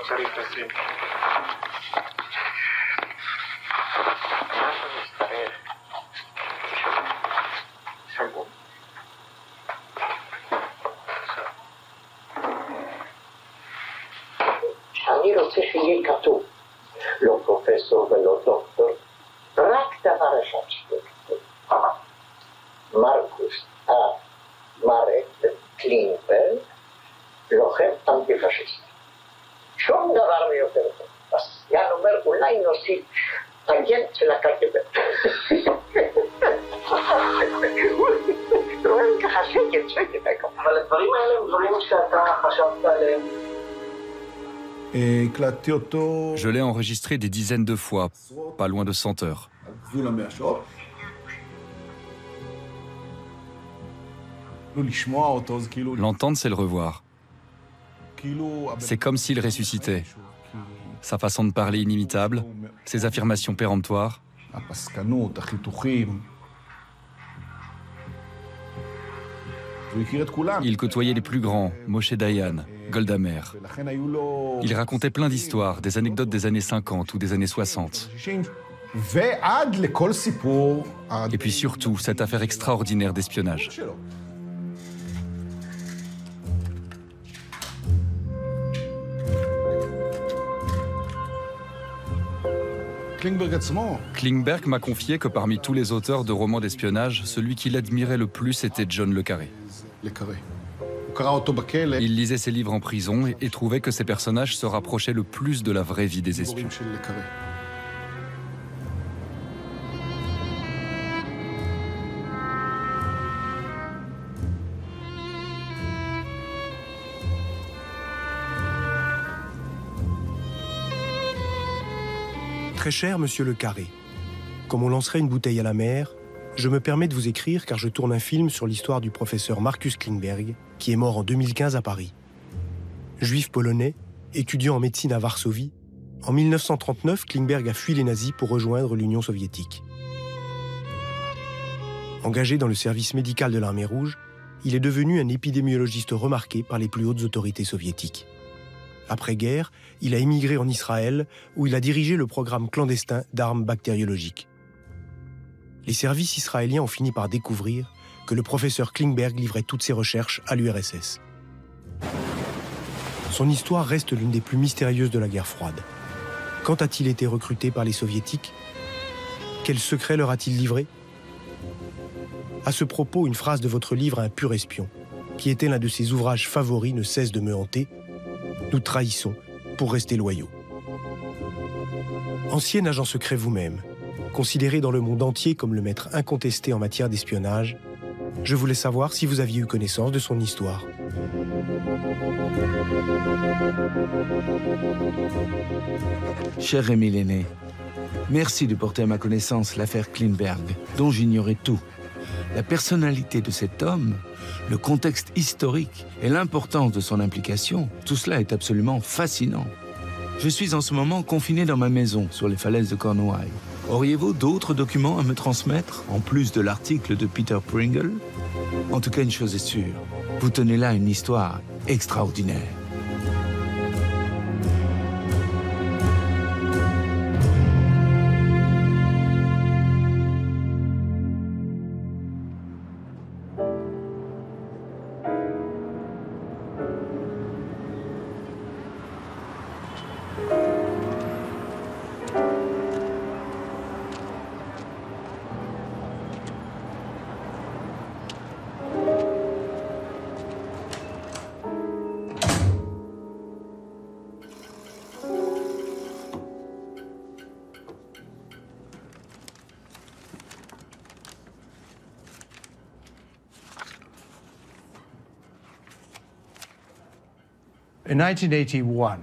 absorito, sí. אני רוצה שיהיה כתוב, לא פרופסור ולא דוקטור, רק דבר אחד שיהיה כתוב. מרקוס מרק קלינברג, לוחם אנטי-פשיסט. שום דבר לא יותר טוב. אז יאן אומר, אולי נוסיף אגנט של הקג"ב. רואים ככה שקט. אבל הדברים האלה הם דברים שאתה חשבת עליהם. Je l'ai enregistré des dizaines de fois, pas loin de 100 heures. L'entendre, c'est le revoir. C'est comme s'il ressuscitait. Sa façon de parler inimitable, ses affirmations péremptoires. Il côtoyait les plus grands, Moshe Dayan, Golda Meir. Il racontait plein d'histoires, des anecdotes des années 50 ou des années 60. Et puis surtout, cette affaire extraordinaire d'espionnage. Klingberg m'a confié que parmi tous les auteurs de romans d'espionnage, celui qu'il admirait le plus était John le Carré. Il lisait ses livres en prison et trouvait que ses personnages se rapprochaient le plus de la vraie vie des espions. Très cher Monsieur le Carré, comme on lancerait une bouteille à la mer, je me permets de vous écrire car je tourne un film sur l'histoire du professeur Marcus Klingberg, qui est mort en 2015 à Paris. Juif polonais, étudiant en médecine à Varsovie, en 1939, Klingberg a fui les nazis pour rejoindre l'Union soviétique. Engagé dans le service médical de l'armée rouge, il est devenu un épidémiologiste remarqué par les plus hautes autorités soviétiques. Après-guerre, il a émigré en Israël, où il a dirigé le programme clandestin d'armes bactériologiques. Les services israéliens ont fini par découvrir que le professeur Klingberg livrait toutes ses recherches à l'URSS. Son histoire reste l'une des plus mystérieuses de la guerre froide. Quand a-t-il été recruté par les soviétiques? Quels secrets leur a-t-il livré? À ce propos, une phrase de votre livre Un pur espion, qui était l'un de ses ouvrages favoris, ne cesse de me hanter. Nous trahissons pour rester loyaux. Ancien agent secret vous-même, considéré dans le monde entier comme le maître incontesté en matière d'espionnage, je voulais savoir si vous aviez eu connaissance de son histoire. Cher Émile Aîné, merci de porter à ma connaissance l'affaire Klingberg, dont j'ignorais tout. La personnalité de cet homme, le contexte historique et l'importance de son implication, tout cela est absolument fascinant. Je suis en ce moment confiné dans ma maison, sur les falaises de Cornouailles. Auriez-vous d'autres documents à me transmettre, en plus de l'article de Peter Pringle? En tout cas, une chose est sûre, vous tenez là une histoire extraordinaire. In 1981,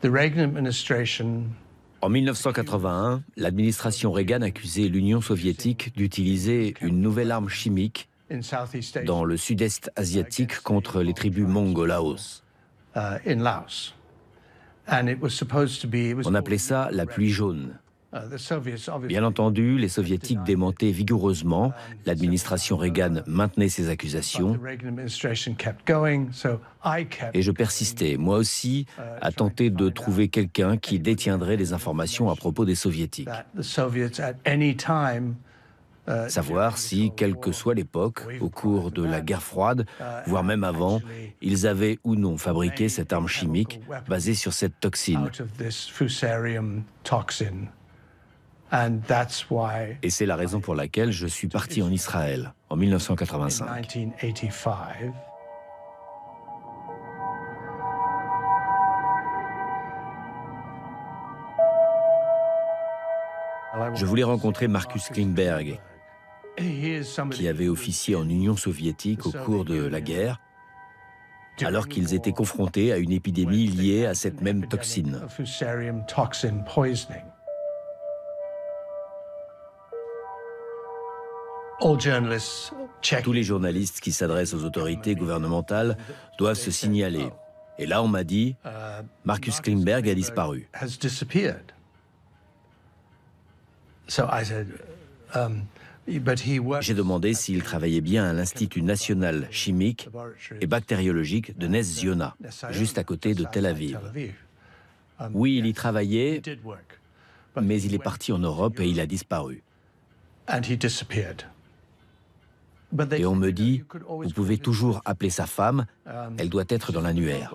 the Reagan administration En 1981, l'administration Reagan accusait l'Union soviétique d'utiliser une nouvelle arme chimique dans le sud-est asiatique contre les tribus mongoles Laos. On appelait ça la pluie jaune. Bien entendu, les soviétiques démentaient vigoureusement. L'administration Reagan maintenait ces accusations. Et je persistais, moi aussi, à tenter de trouver quelqu'un qui détiendrait les informations à propos des soviétiques. Savoir si, quelle que soit l'époque, au cours de la guerre froide, voire même avant, ils avaient ou non fabriqué cette arme chimique basée sur cette toxine. Et c'est la raison pour laquelle je suis parti en Israël en 1985. Je voulais rencontrer Marcus Klingberg, qui avait officié en Union soviétique au cours de la guerre, alors qu'ils étaient confrontés à une épidémie liée à cette même toxine. Tous les journalistes qui s'adressent aux autorités gouvernementales doivent se signaler. Et là, on m'a dit, Marcus Klingberg a disparu. J'ai demandé s'il travaillait bien à l'Institut national chimique et bactériologique de Ness Ziona, juste à côté de Tel Aviv. Oui, il y travaillait, mais il est parti en Europe et il a disparu. Et on me dit, vous pouvez toujours appeler sa femme, elle doit être dans l'annuaire.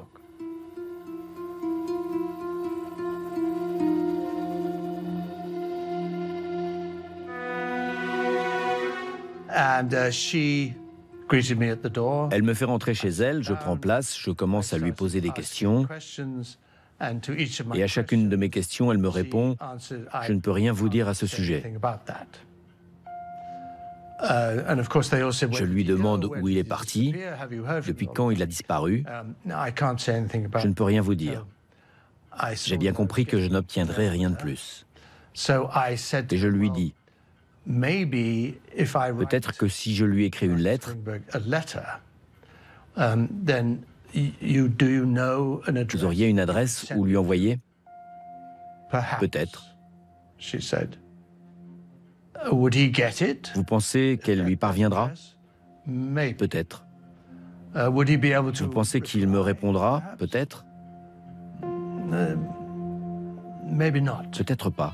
Elle me fait rentrer chez elle, je prends place, je commence à lui poser des questions. Et à chacune de mes questions, elle me répond « Je ne peux rien vous dire à ce sujet ». Je lui demande où il est parti, depuis quand il a disparu. Je ne peux rien vous dire. J'ai bien compris que je n'obtiendrai rien de plus. Et je lui dis, peut-être que si je lui écris une lettre, vous auriez une adresse où lui envoyer? Peut-être. Vous pensez qu'elle lui parviendra? Peut-être. Vous pensez qu'il me répondra? Peut-être. Peut-être pas.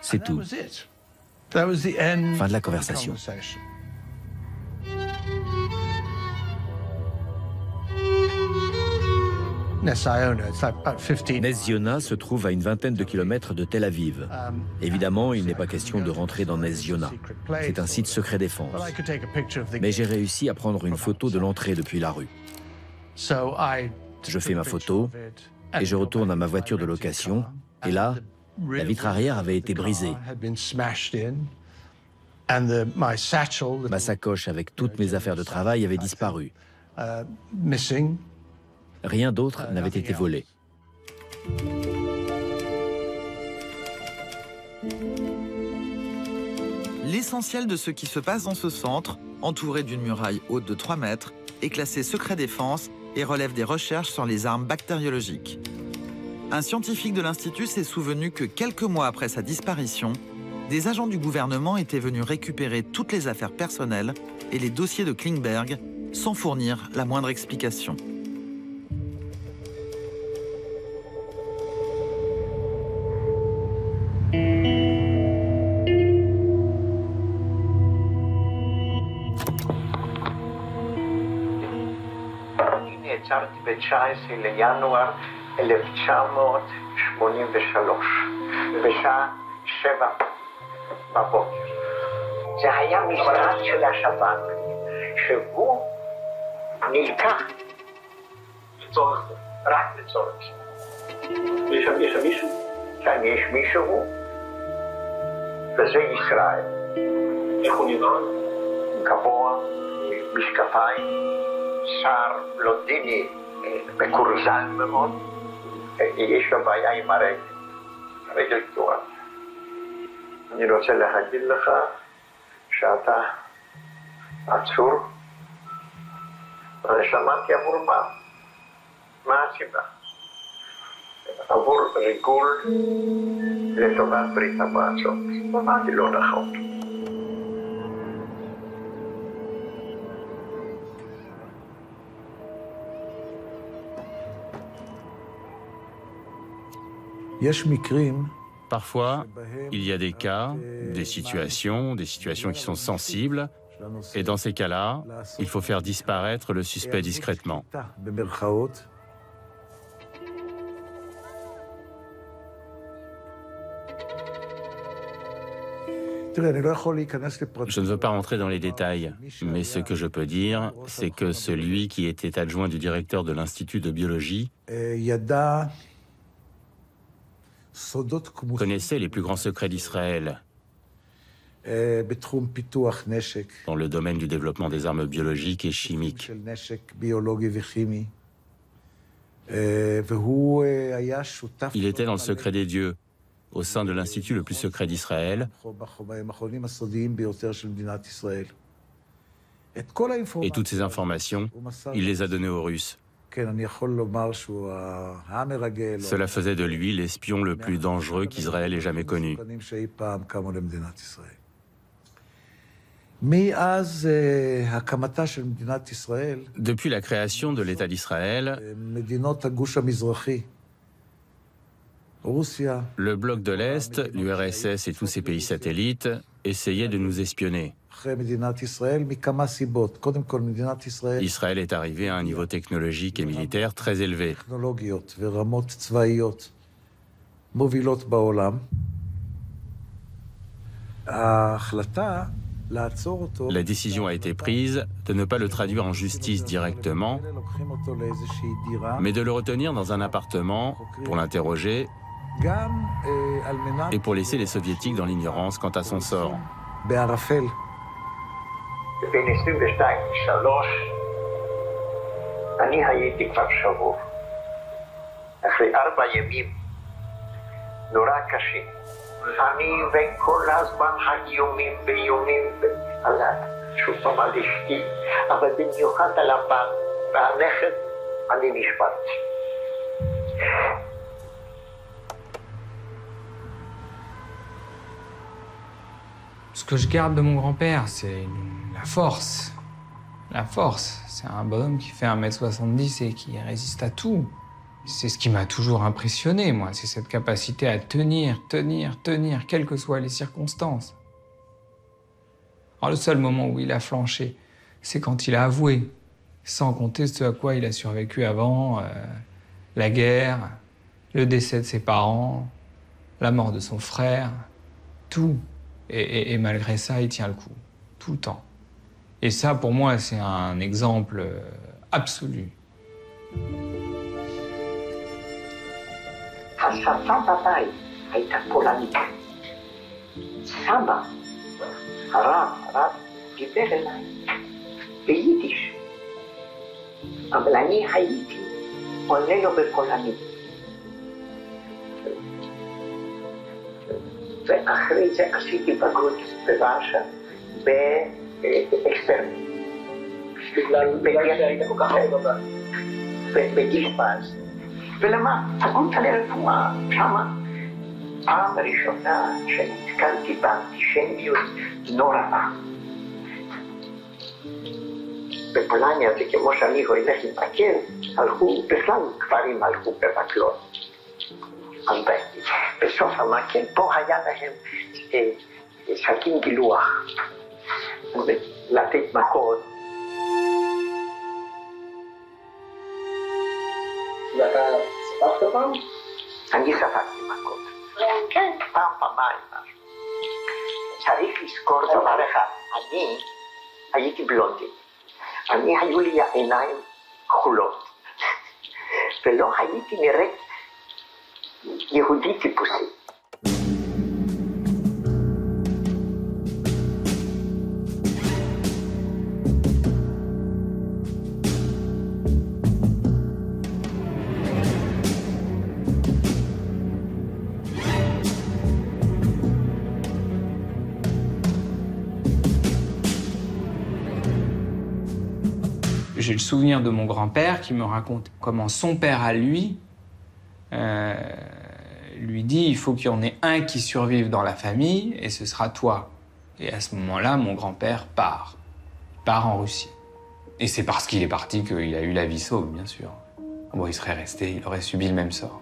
C'est tout. Fin de la conversation. Ness Ziona se trouve à une vingtaine de kilomètres de Tel Aviv. Évidemment, il n'est pas question de rentrer dans Ness Ziona. C'est un site secret défense. Mais j'ai réussi à prendre une photo de l'entrée depuis la rue. Je fais ma photo et je retourne à ma voiture de location. Et là, la vitre arrière avait été brisée. Ma sacoche avec toutes mes affaires de travail avait disparu. Rien d'autre n'avait été volé. L'essentiel de ce qui se passe dans ce centre, entouré d'une muraille haute de 3 mètres, est classé secret défense et relève des recherches sur les armes bactériologiques. Un scientifique de l'Institut s'est souvenu que quelques mois après sa disparition, des agents du gouvernement étaient venus récupérer toutes les affaires personnelles et les dossiers de Klingberg sans fournir la moindre explication. נעצרתי ב-19 לינואר 1983, בשעה 7 בבוקר. זה היה משרד של השב"כ, שהוא נלקח לצורך זה, רק לצורך זה. יש שם מישהו? כאן יש מישהו, וזה ישראל. איך הוא נראה? גבוה, משקפיים. שר בלונדיני מקורזן מאוד, יש לו בעיה עם הרגל קטועה. אני רוצה להגיד לך שאתה עצור, ואני שמעתי עבור מה הסיבה. עבור ריגול לטובת ברית המועצות. אמרתי לא נכון. Parfois, il y a des cas, des situations qui sont sensibles, et dans ces cas-là, il faut faire disparaître le suspect discrètement. Je ne veux pas rentrer dans les détails, mais ce que je peux dire, c'est que celui qui était adjoint du directeur de l'Institut de biologie connaissait les plus grands secrets d'Israël dans le domaine du développement des armes biologiques et chimiques. Il était dans le secret des dieux, au sein de l'Institut le plus secret d'Israël, et toutes ces informations, il les a données aux Russes. Cela faisait de lui l'espion le plus dangereux qu'Israël ait jamais connu. Depuis la création de l'État d'Israël, le bloc de l'Est, l'URSS et tous ses pays satellites essayaient de nous espionner. Israël est arrivé à un niveau technologique et militaire très élevé. La décision a été prise de ne pas le traduire en justice directement, mais de le retenir dans un appartement pour l'interroger et pour laisser les soviétiques dans l'ignorance quant à son sort. בין 22 ל-3 אני הייתי כבר שבור. אחרי 4 ימים נורא קשים. אני וכל הזמן האיומים באיומים שוב פעם על אשתי, אבל במיוחד על הבן והנכד אני נשברתי. Ce que je garde de mon grand-père, c'est la force. La force. C'est un bonhomme qui fait 1m70 et qui résiste à tout. C'est ce qui m'a toujours impressionné, moi. C'est cette capacité à tenir, quelles que soient les circonstances. Alors, le seul moment où il a flanché, c'est quand il a avoué, sans compter ce à quoi il a survécu avant, la guerre, le décès de ses parents, la mort de son frère, tout. Et malgré ça, il tient le coup, tout le temps. Et ça, pour moi, c'est un exemple absolu. השפה בבית הייתה פולנית. סבא, הרב, דיבר אליי ביידיש. אבל אני הייתי עונה לו בפולנית. ואחרי זה עשיתי בגרות בוורשה באקספרט. בגלל שהיית כל כך הרבה בבית. בגישפז. ולמה? פקולטה לרפואה, שמה. פעם ראשונה שנתקלתי באנטישמיות נוראה. בפולניה זה כמו שאני הולך לבקר, הלכו, בכלל גברים הלכו בבקלות. אז בסוף המקל, פה היה להם סכין גילוח, לתת מכות. ואתה ספקת פעם? אני ספקתי מכות. כן. פעמיים. צריך לזכור דבר אחד, אני הייתי בלונדין. היו לי העיניים כחולות. ולא הייתי נראית יהודי טיפוסי. J'ai le souvenir de mon grand-père qui me raconte comment son père à lui lui dit il faut qu'il y en ait un qui survive dans la famille et ce sera toi. Et à ce moment-là, mon grand-père part. Il part en Russie. Et c'est parce qu'il est parti qu'il a eu la vie sauve, bien sûr. Bon, il serait resté, il aurait subi le même sort.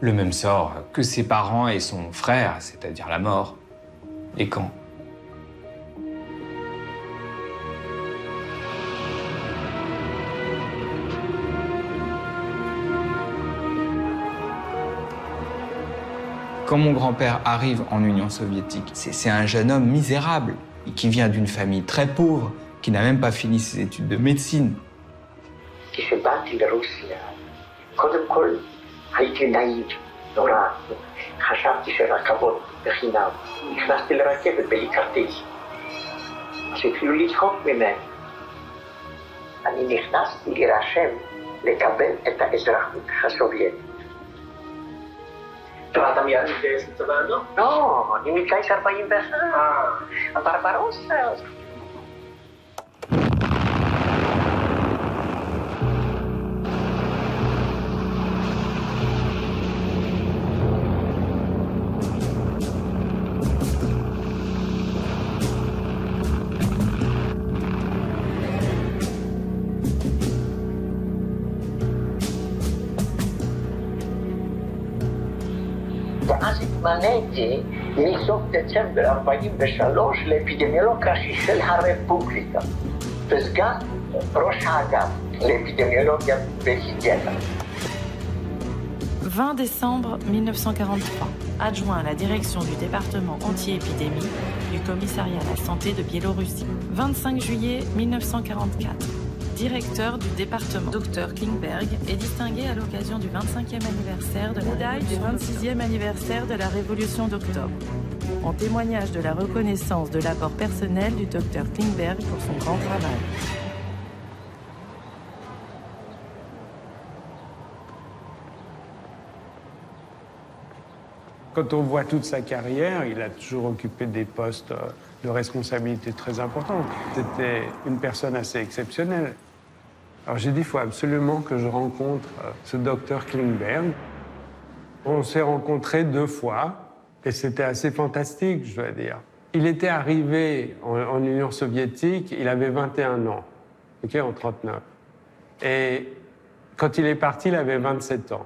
Le même sort que ses parents et son frère, c'est-à-dire la mort. Et quand ? Quand mon grand-père arrive en Union soviétique, c'est un jeune homme misérable, qui vient d'une famille très pauvre, qui n'a même pas fini ses études de médecine. כשבאתי לרוסיה, קודם כל הייתי נאיב, נורא. חשבתי שרכבות בחינם. נכנסתי לרכבת בלי כרטיס. אז התחילו לצחוק ממני. אני נכנסתי להירשם לקבל את האזרחות הסובייטית. אתה מיד מתגייס לצבא האדום? לא, אני מתגייס 41. הברברוסה. ואז התמניתי מסוף דצמבר 43 לאפידמיולוג ראשי של הרפובליקה וסגן ראש האגף לאפידמיולוגיה והיגיינה. 20 décembre 1943, adjoint à la direction du département anti-épidémie du commissariat à la santé de Biélorussie. 25 juillet 1944, directeur du département. Dr Klingberg est distingué à l'occasion du 25e anniversaire de la médaille du 26e anniversaire de la Révolution d'octobre, en témoignage de la reconnaissance de l'apport personnel du Dr Klingberg pour son grand travail. Quand on voit toute sa carrière, il a toujours occupé des postes de responsabilité très importants. C'était une personne assez exceptionnelle. Alors j'ai dit, il faut absolument que je rencontre ce docteur Klingberg. On s'est rencontrés 2 fois et c'était assez fantastique, je dois dire. Il était arrivé en Union soviétique, il avait 21 ans, okay, en 1939. Et quand il est parti, il avait 27 ans.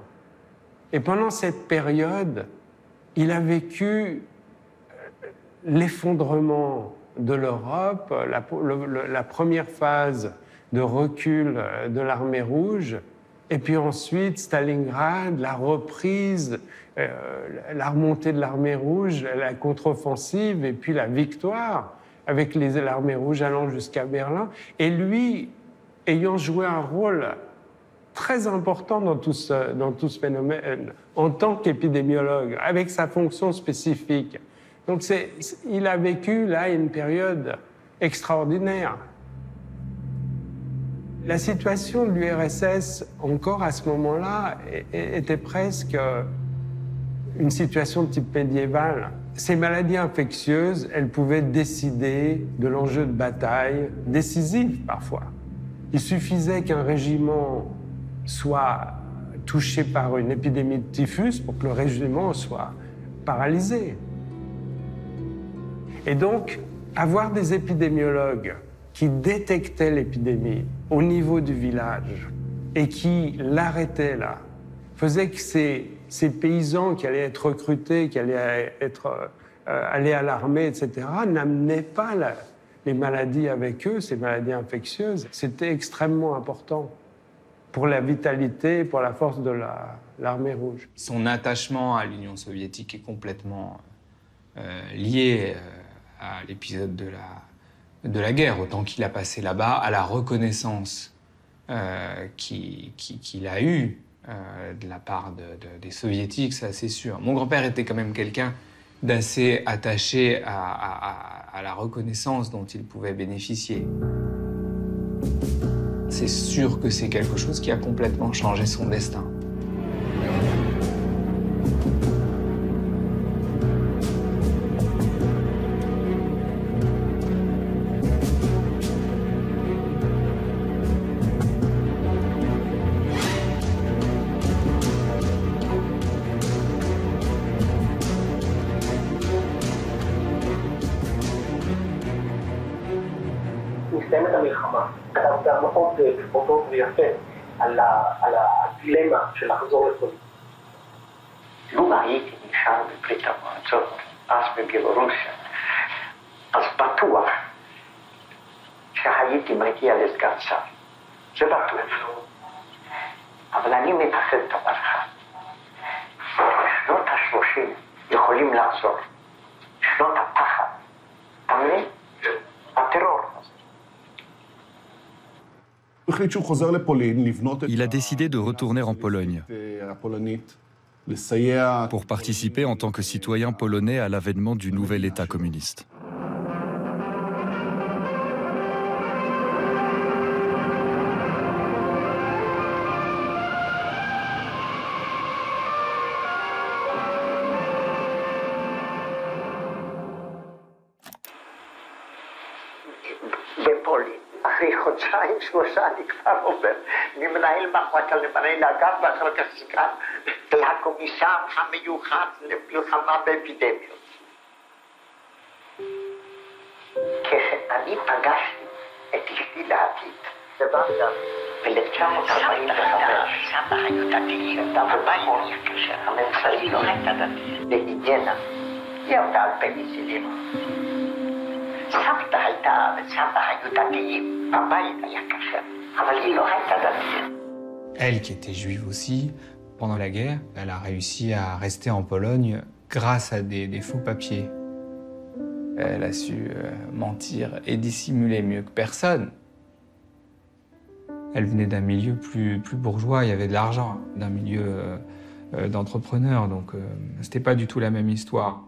Et pendant cette période, il a vécu l'effondrement de l'Europe, la première phase de recul de l'armée rouge, et puis ensuite Stalingrad, la reprise, la remontée de l'armée rouge, la contre-offensive, et puis la victoire avec l'armée rouge allant jusqu'à Berlin. Et lui, ayant joué un rôle très important dans tout ce phénomène, en tant qu'épidémiologue, avec sa fonction spécifique. Donc il a vécu là une période extraordinaire. La situation de l'URSS, encore à ce moment-là, était presque une situation de type médiéval. Ces maladies infectieuses, elles pouvaient décider de l'enjeu de bataille, décisif parfois. Il suffisait qu'un régiment soit touché par une épidémie de typhus pour que le régiment soit paralysé. Et donc, avoir des épidémiologues qui détectaient l'épidémie au niveau du village et qui l'arrêtaient là, faisait que ces paysans qui allaient être recrutés, qui allaient aller à l'armée, etc., n'amenaient pas les maladies avec eux, ces maladies infectieuses. C'était extrêmement important pour la vitalité, pour la force de l'armée rouge. Son attachement à l'Union soviétique est complètement lié à l'épisode de la guerre, autant qu'il a passé là-bas, à la reconnaissance qu'il a eue de la part des soviétiques, ça c'est sûr. Mon grand-père était quand même quelqu'un d'assez attaché à la reconnaissance dont il pouvait bénéficier. C'est sûr que c'est quelque chose qui a complètement changé son destin. דווקא מאוד טוב ויפה על הדילמה של לחזור לפוליטיקה. לו הייתי נשאר בברית המועצות, אז בבלורוסיה, אז בטוח שהייתי מגיע לסגן שר. זה בטוח. אבל אני מתחד דבר אחד. שנות ה-30 יכולים לחזור. שנות הפחד. אתה מבין? הטרור. Il a décidé de retourner en Pologne pour participer en tant que citoyen polonais à l'avènement du nouvel État communiste. חודשיים, שלושה, אני כבר עובר ממנהל מחלקה למנהל אגף ואחר כך סגן לקומיסר המיוחד למלחמה באפידמיות. כשאני פגשתי את אשתי לעתיד בוונדה ב-1945, שם היו דתיים, הבית כאשר הממשלה לא הייתה דתית, להיגיינה, היא עבדה על פניצילין. סבתא הייתה וסבא היו דתיים, הבית היה כשר, אבל היא לא הייתה דתית. Elle, qui était juive aussi, pendant la guerre, elle a réussi à rester en Pologne grâce à des faux papiers. Elle a su mentir et dissimuler mieux que personne. Elle venait d'un milieu plus bourgeois, il y avait de l'argent, d'un milieu d'entrepreneurs, donc c'était pas du tout la même histoire.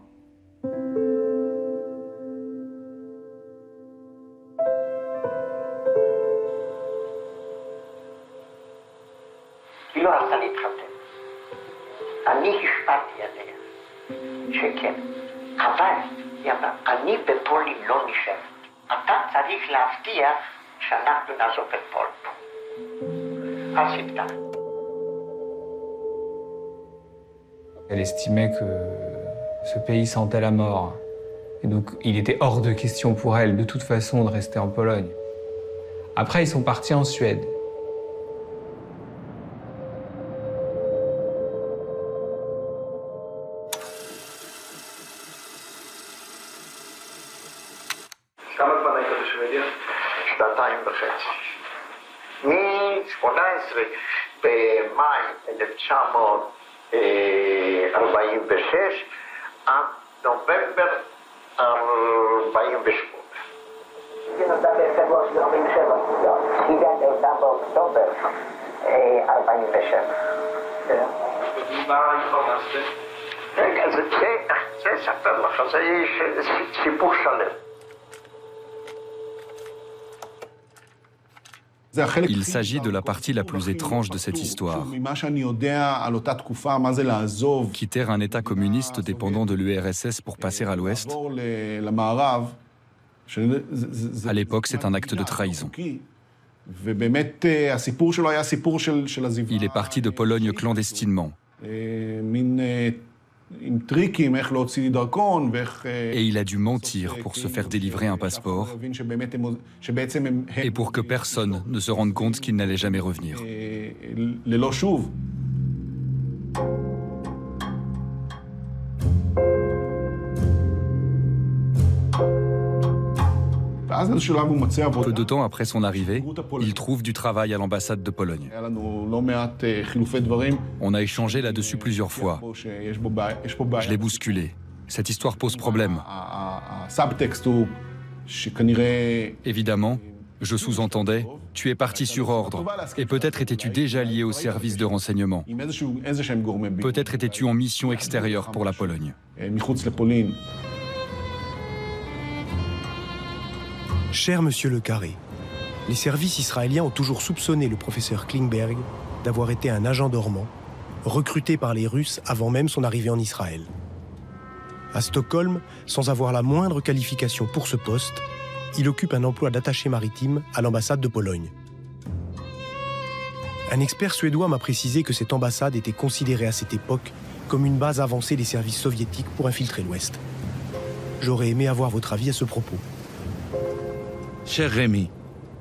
היא לא רצתה להתחתן. אני השפעתי עליה, שכן. אבל, היא אמרה, אני בפולין לא נשארת. אתה צריך להבטיח שאנחנו נעזוב את פולין. אז הבטחת. Elle estimait que ce pays sentait la mort. Et donc, il était hors de question pour elle, de toute façon, de rester en Pologne. Après, ils sont partis en Suède. שנתיים וחצי. מ-18 במאי 1946 עד נובמבר 48. היא נולדה בפברואר 47, היא נולדה באוקטובר 47. ומה התפרנסתם? רגע, זה אספר לך, זה סיפור שלם. Il s'agit de la partie la plus étrange de cette histoire. Quitter un État communiste dépendant de l'URSS pour passer à l'Ouest, à l'époque, c'est un acte de trahison. Il est parti de Pologne clandestinement. Et il a dû mentir pour se faire délivrer un passeport et pour que personne ne se rende compte qu'il n'allait jamais revenir. Peu de temps après son arrivée, il trouve du travail à l'ambassade de Pologne. On a échangé là-dessus plusieurs fois. Je l'ai bousculé. Cette histoire pose problème. Évidemment, je sous-entendais, tu es parti sur ordre. Et peut-être étais-tu déjà lié au service de renseignement. Peut-être étais-tu en mission extérieure pour la Pologne. Cher Monsieur Le Carré, les services israéliens ont toujours soupçonné le professeur Klingberg d'avoir été un agent dormant, recruté par les Russes avant même son arrivée en Israël. À Stockholm, sans avoir la moindre qualification pour ce poste, il occupe un emploi d'attaché maritime à l'ambassade de Pologne. Un expert suédois m'a précisé que cette ambassade était considérée à cette époque comme une base avancée des services soviétiques pour infiltrer l'Ouest. J'aurais aimé avoir votre avis à ce propos. Cher Rémi,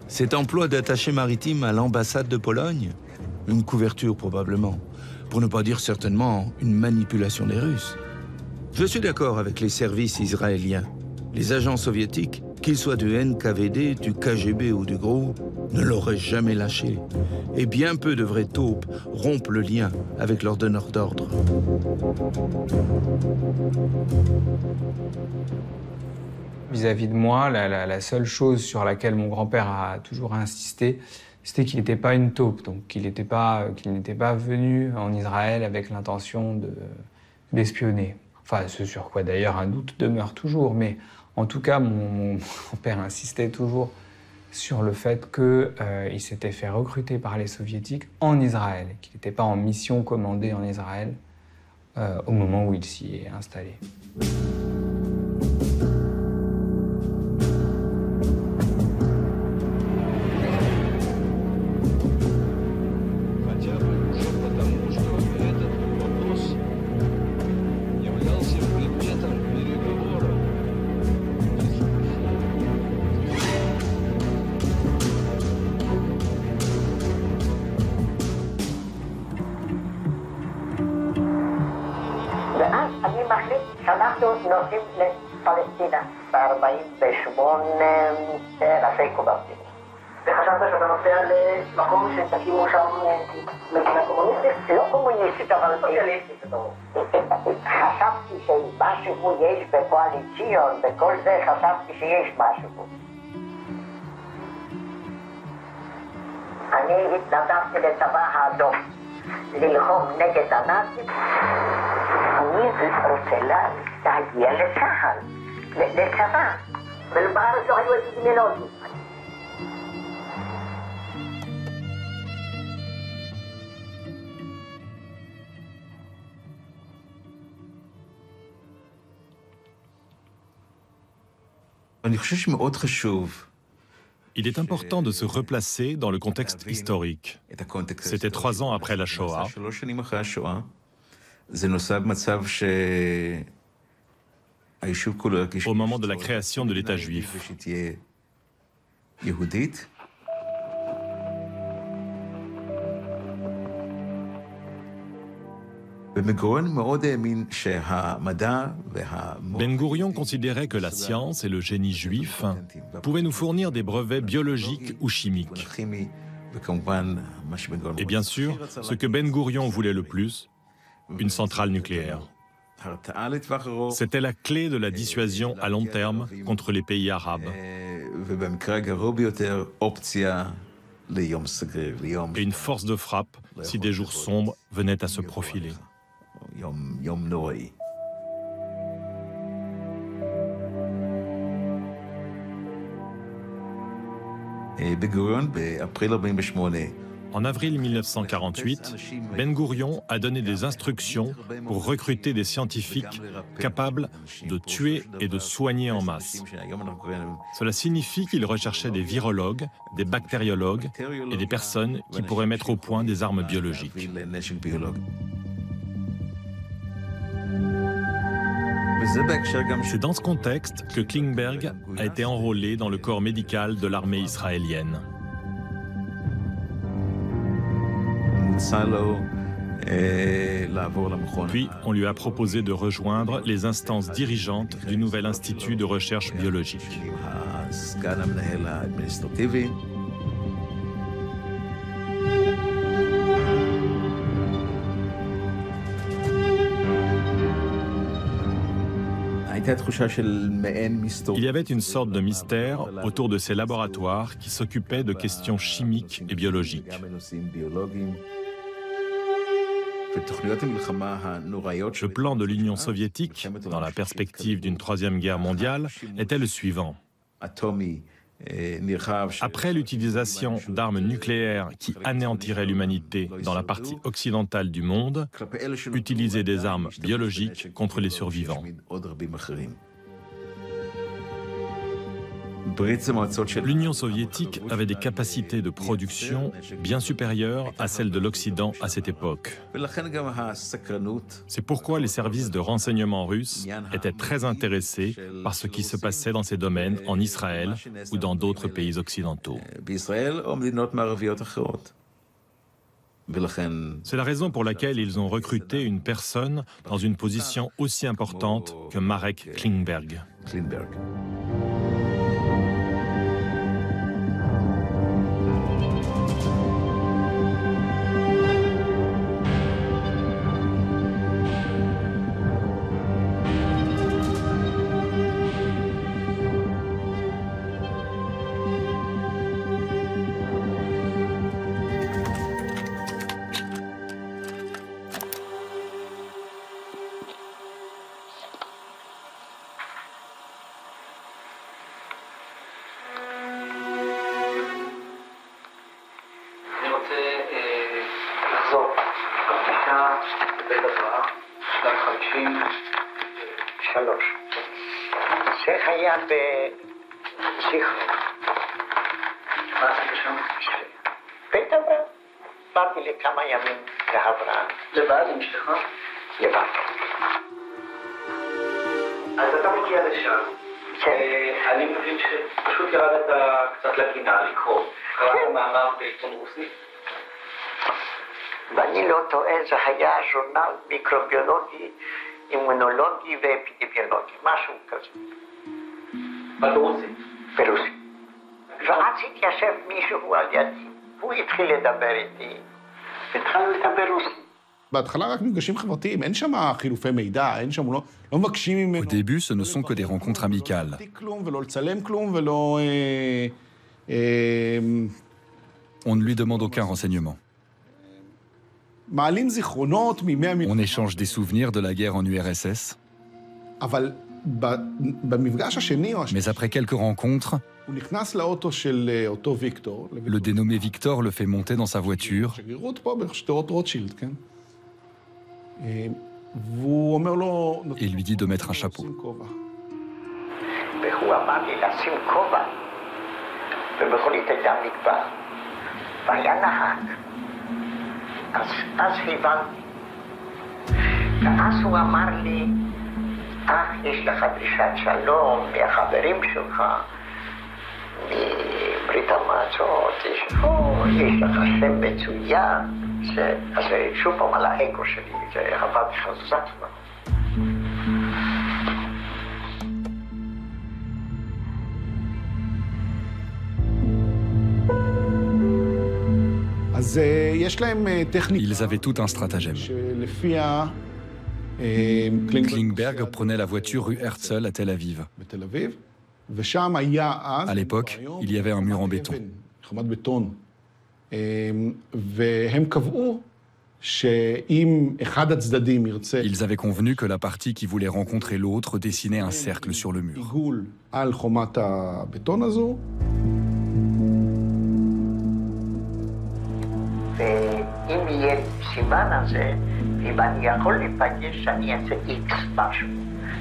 Cet emploi d'attaché maritime à l'ambassade de Pologne? Une couverture probablement, pour ne pas dire certainement une manipulation des Russes. Je suis d'accord avec les services israéliens. Les agents soviétiques, qu'ils soient du NKVD, du KGB ou du GRU, ne l'auraient jamais lâché. Et bien peu de vrais taupes rompent le lien avec leur donneur d'ordre. Vis-à-vis de moi, la seule chose sur laquelle mon grand-père a toujours insisté, c'était qu'il n'était pas une taupe, donc qu'il n'était pas venu en Israël avec l'intention d'espionner. Enfin, ce sur quoi d'ailleurs un doute demeure toujours, mais en tout cas, mon grand-père insistait toujours sur le fait qu'il s'était fait recruter par les soviétiques en Israël, qu'il n'était pas en mission commandée en Israël au moment où il s'y est installé. נוסעים לפלסטינה ב-48 ראשי קובבטים. וחשבת שאתה נוסע למקום שתקימו שם מדינה קומוניסטית? לא קומוניסטית, אבל סוציאליסטית. חשבתי שמשהו יש בקואליציון, בכל זה חשבתי שיש משהו. אני התנדבתי לצבא האדום, ללחום נגד הנאצים. אני רוצה להגיע לצה"ל, לצבא, ובארץ לא היו אפידמיולוגים. Il est important de se replacer dans le contexte historique. C'était 3 ans après la Shoah. Au moment de la création de l'État juif. Ben-Gurion considérait que la science et le génie juif pouvaient nous fournir des brevets biologiques ou chimiques. Et bien sûr, ce que Ben-Gurion voulait le plus, une centrale nucléaire. C'était la clé de la dissuasion à long terme contre les pays arabes. Et une force de frappe si des jours sombres venaient à se profiler. En avril 1948, Ben-Gurion a donné des instructions pour recruter des scientifiques capables de tuer et de soigner en masse. Cela signifie qu'il recherchait des virologues, des bactériologues et des personnes qui pourraient mettre au point des armes biologiques. C'est dans ce contexte que Klingberg a été enrôlé dans le corps médical de l'armée israélienne. Puis, on lui a proposé de rejoindre les instances dirigeantes du nouvel institut de recherche biologique. Il y avait une sorte de mystère autour de ces laboratoires qui s'occupaient de questions chimiques et biologiques. Le plan de l'Union soviétique, dans la perspective d'une troisième guerre mondiale, était le suivant. Après l'utilisation d'armes nucléaires qui anéantiraient l'humanité dans la partie occidentale du monde, utiliser des armes biologiques contre les survivants. L'Union soviétique avait des capacités de production bien supérieures à celles de l'Occident à cette époque. C'est pourquoi les services de renseignement russes étaient très intéressés par ce qui se passait dans ces domaines en Israël ou dans d'autres pays occidentaux. C'est la raison pour laquelle ils ont recruté une personne dans une position aussi importante que Marek Klingberg. זה היה בזיכרון. מה עשית שם? בית אברהם. באתי לכמה ימים לאברהם. לבד עם אשתך? לבד. אז אתה מגיע לשם. אני מבין שפשוט ירדת קצת לגינה לקרוא. קראת מאמר בעיתון רוסי? ואני לא טועה, זה היה ז'ורנל מיקרוביולוגי, אימונולוגי ואפידמיולוגי, משהו כזה. ברוסי? ברוסי. ואז התיישב מישהו על ידי, והוא התחיל לדבר איתי, והתחלנו לדבר רוסי. בהתחלה רק מפגשים חברתיים, אין שם חילופי מידע, אין שם, לא מבקשים... Au début, ce ne sont que des rencontres amicales. ולא לצלם כלום ולא... On ne lui demande aucun renseignement. On échange des souvenirs de la guerre en URSS. Mais après quelques rencontres, le dénommé Victor le fait monter dans sa voiture et lui dit de mettre un chapeau. אז הבנתי, ואז הוא אמר לי, יש לך דרישת שלום מהחברים שלך, מברית המועצות, יש לך שם מצוין, אז שוב פעם על האגו שלי, זה עבד חזק מאוד. Ils avaient tout un stratagème. Klingberg prenait la voiture rue Herzl à Tel Aviv. À l'époque, il y avait un mur en béton. Ils avaient convenu que la partie qui voulait rencontrer l'autre dessinait un cercle sur le mur. ואם יהיה סימן הזה, אם אני יכול להיפגש, אני אעשה איקס משהו.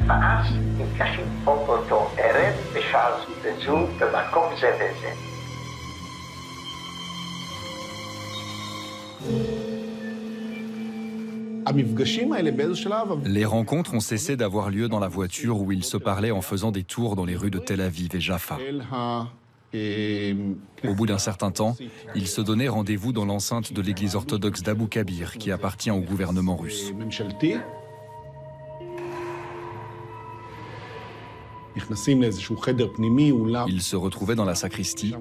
ואז נפגשים פה באותו ערב, בשעה וזו, במקום זה וזה. Les rencontres ont cessé d'avoir lieu dans la voiture où ils se parlaient en faisant des tours dans les rues de Tel Aviv et Jaffa. Au bout d'un certain temps, ils se donnaient rendez-vous dans l'enceinte de l'église orthodoxe d'Abou Kabir, qui appartient au gouvernement russe. Ils se retrouvaient dans la sacristie,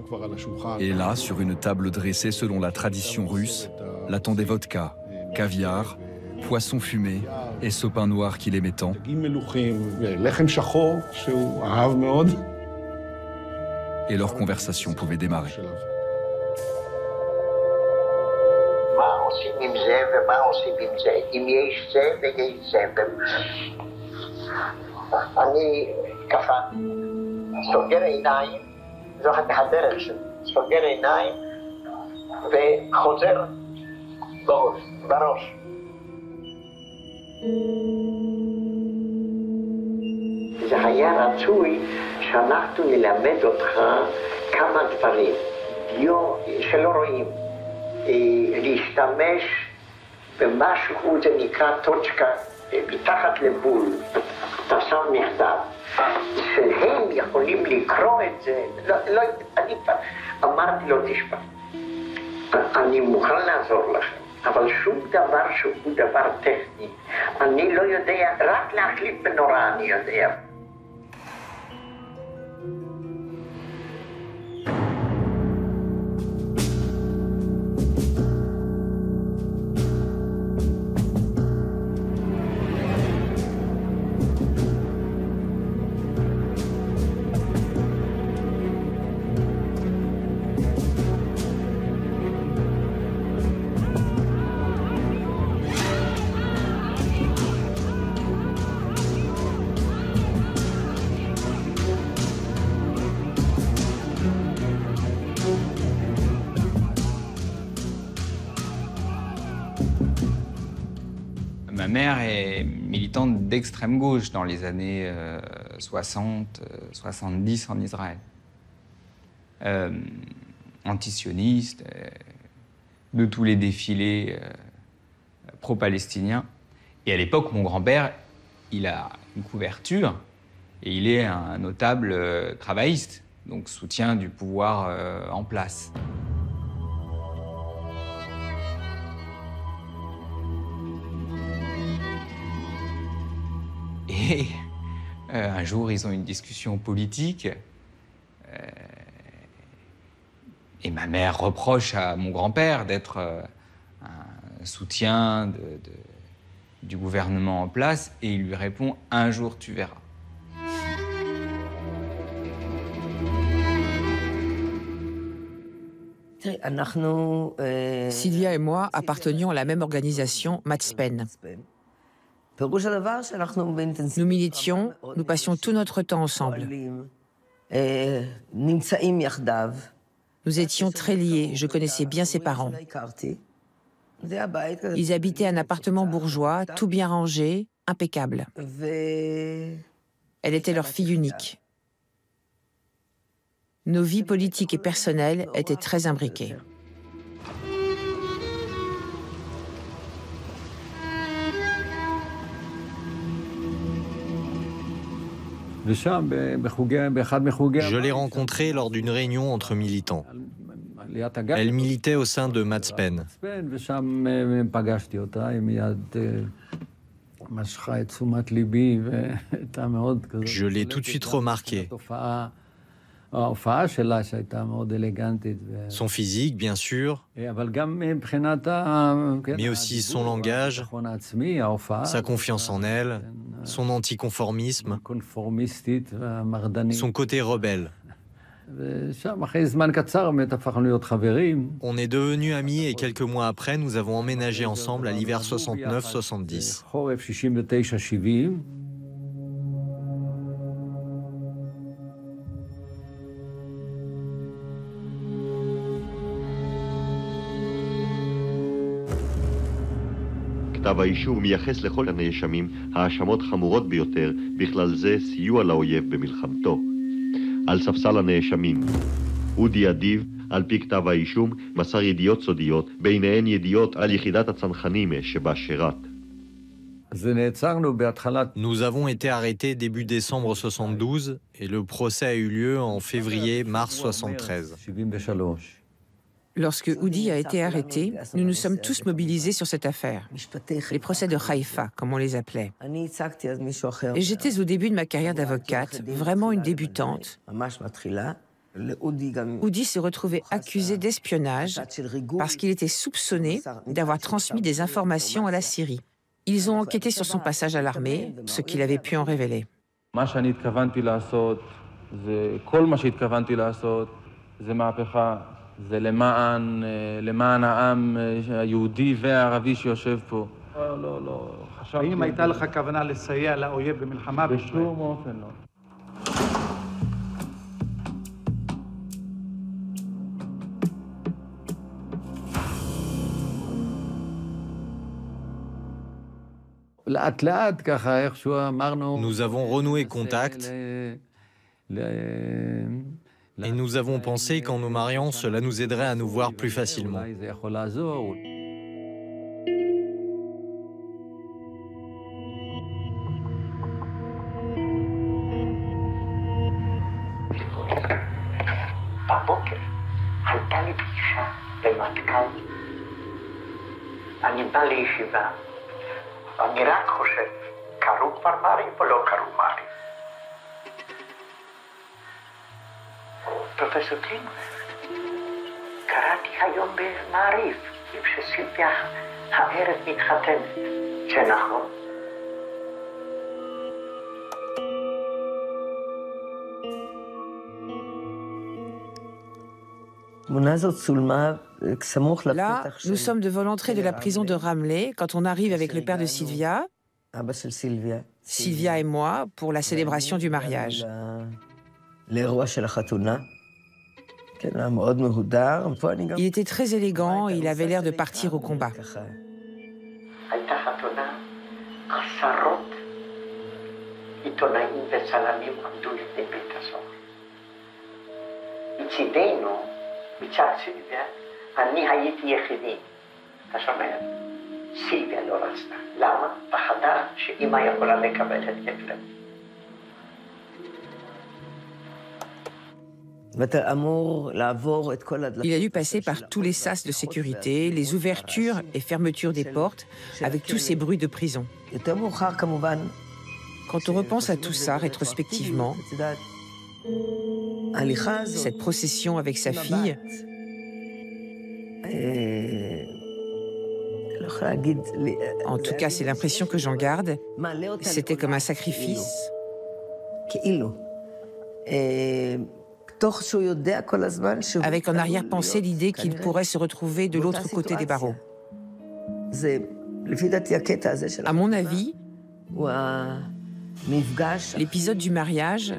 et là, sur une table dressée selon la tradition russe, l'attendaient vodka, caviar, poisson fumé et ce pain noir qu'il aimait tant. Et leur conversation pouvait démarrer. זה היה רצוי שאנחנו נלמד אותך כמה דברים שלא רואים. להשתמש במשהו, זה נקרא טוצ'קה, מתחת לבול, אתה שם מכתב, שהם יכולים לקרוא את זה. אני אמרתי לו, תשמע, אני מוכן לעזור לכם, אבל שום דבר שהוא דבר טכני. אני לא יודע, רק להחליף בנורא אני יודע. Ma mère est militante d'extrême gauche dans les années 60, 70 en Israël. Antisioniste, de tous les défilés pro-palestiniens. Et à l'époque, mon grand-père, il a une couverture et il est un notable travailliste, donc soutien du pouvoir en place. Et un jour, ils ont une discussion politique. Et ma mère reproche à mon grand-père d'être un soutien du gouvernement en place. Et il lui répond « Un jour, tu verras ». Sylvia et moi appartenions à la même organisation, Matzpen. Nous militions, nous passions tout notre temps ensemble. Nous étions très liés, je connaissais bien ses parents. Ils habitaient un appartement bourgeois, tout bien rangé, impeccable. Elle était leur fille unique. Nos vies politiques et personnelles étaient très imbriquées. Je l'ai rencontrée lors d'une réunion entre militants. Elle militait au sein de Matzpen. Je l'ai tout de suite remarqué. Son physique, bien sûr, mais aussi son langage, sa confiance en elle, son anticonformisme, son côté rebelle. On est devenus amis et quelques mois après, nous avons emménagé ensemble à l'hiver 69-70. כתב האישום מייחס לכל הנאשמים האשמות חמורות ביותר, בכלל זה סיוע לאויב במלחמתו. על ספסל הנאשמים, אודי אדיב, על פי כתב האישום, מסר ידיעות סודיות, ביניהן ידיעות על יחידת הצנחנים שבה שירת. Nous avons été arrêtés début décembre 72 et le procès a eu lieu en février-mars 73. Lorsque Oudi a été arrêté, nous nous sommes tous mobilisés sur cette affaire. Les procès de Haïfa, comme on les appelait. Et j'étais au début de ma carrière d'avocate, vraiment une débutante. Oudi se retrouvait accusé d'espionnage parce qu'il était soupçonné d'avoir transmis des informations à la Syrie. Ils ont enquêté sur son passage à l'armée, ce qu'il avait pu en révéler. זה למען העם היהודי והערבי שיושב פה. לא, חשבתי... האם הייתה לך כוונה לסייע לאויב במלחמה בישראל? בשום אופן לא. Nous avons renoué contact. Et nous avons pensé qu'en nous mariant, cela nous aiderait à nous voir plus facilement. בבוקר הייתה לי פגישה במטכ"ל. אני בא לישיבה, אני רק חושב, קראו כבר מעריב או לא קראו מעריב? פרופסור קלינגברג, קראתי היום במעריב, שסילביה הערב מתחתנת. זה נכון? Là, nous sommes devant l'entrée de la prison de Ramleh quand on arrive avec le père de Sylvia, Sylvia et moi, pour la célébration du mariage. Il était très élégant et il avait l'air de partir au combat. מצד סילביה, אני הייתי יחידי. אתה שומע? סילביה לא רצתה. למה? פחדה שאמא יכולה לקבל התקף לב. Il a dû passer par tous les sas de sécurité, les ouvertures et fermetures des portes, avec tous ces bruits de prison. Quand on repense à tout ça rétrospectivement, cette procession avec sa fille, en tout cas c'est l'impression que j'en garde, c'était comme un sacrifice. Avec en arrière-pensée l'idée qu'il pourrait se retrouver de l'autre côté des barreaux. À mon avis, l'épisode du mariage,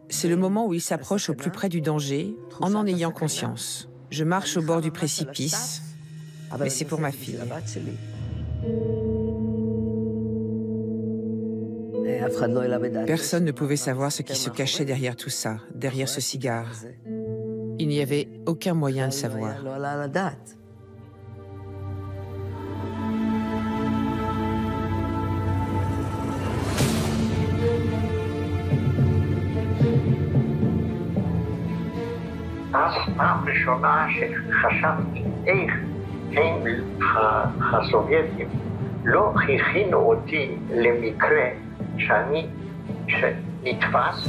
c'est le moment où il s'approche au plus près du danger, en ayant conscience. Je marche au bord du précipice, mais c'est pour ma fille. Personne ne pouvait savoir ce qui se cachait derrière tout ça, derrière ce cigare. Il n'y avait aucun moyen de savoir. אז פעם ראשונה שחשבתי איך הם הסובייטים לא הכינו אותי למקרה שאני נתפס,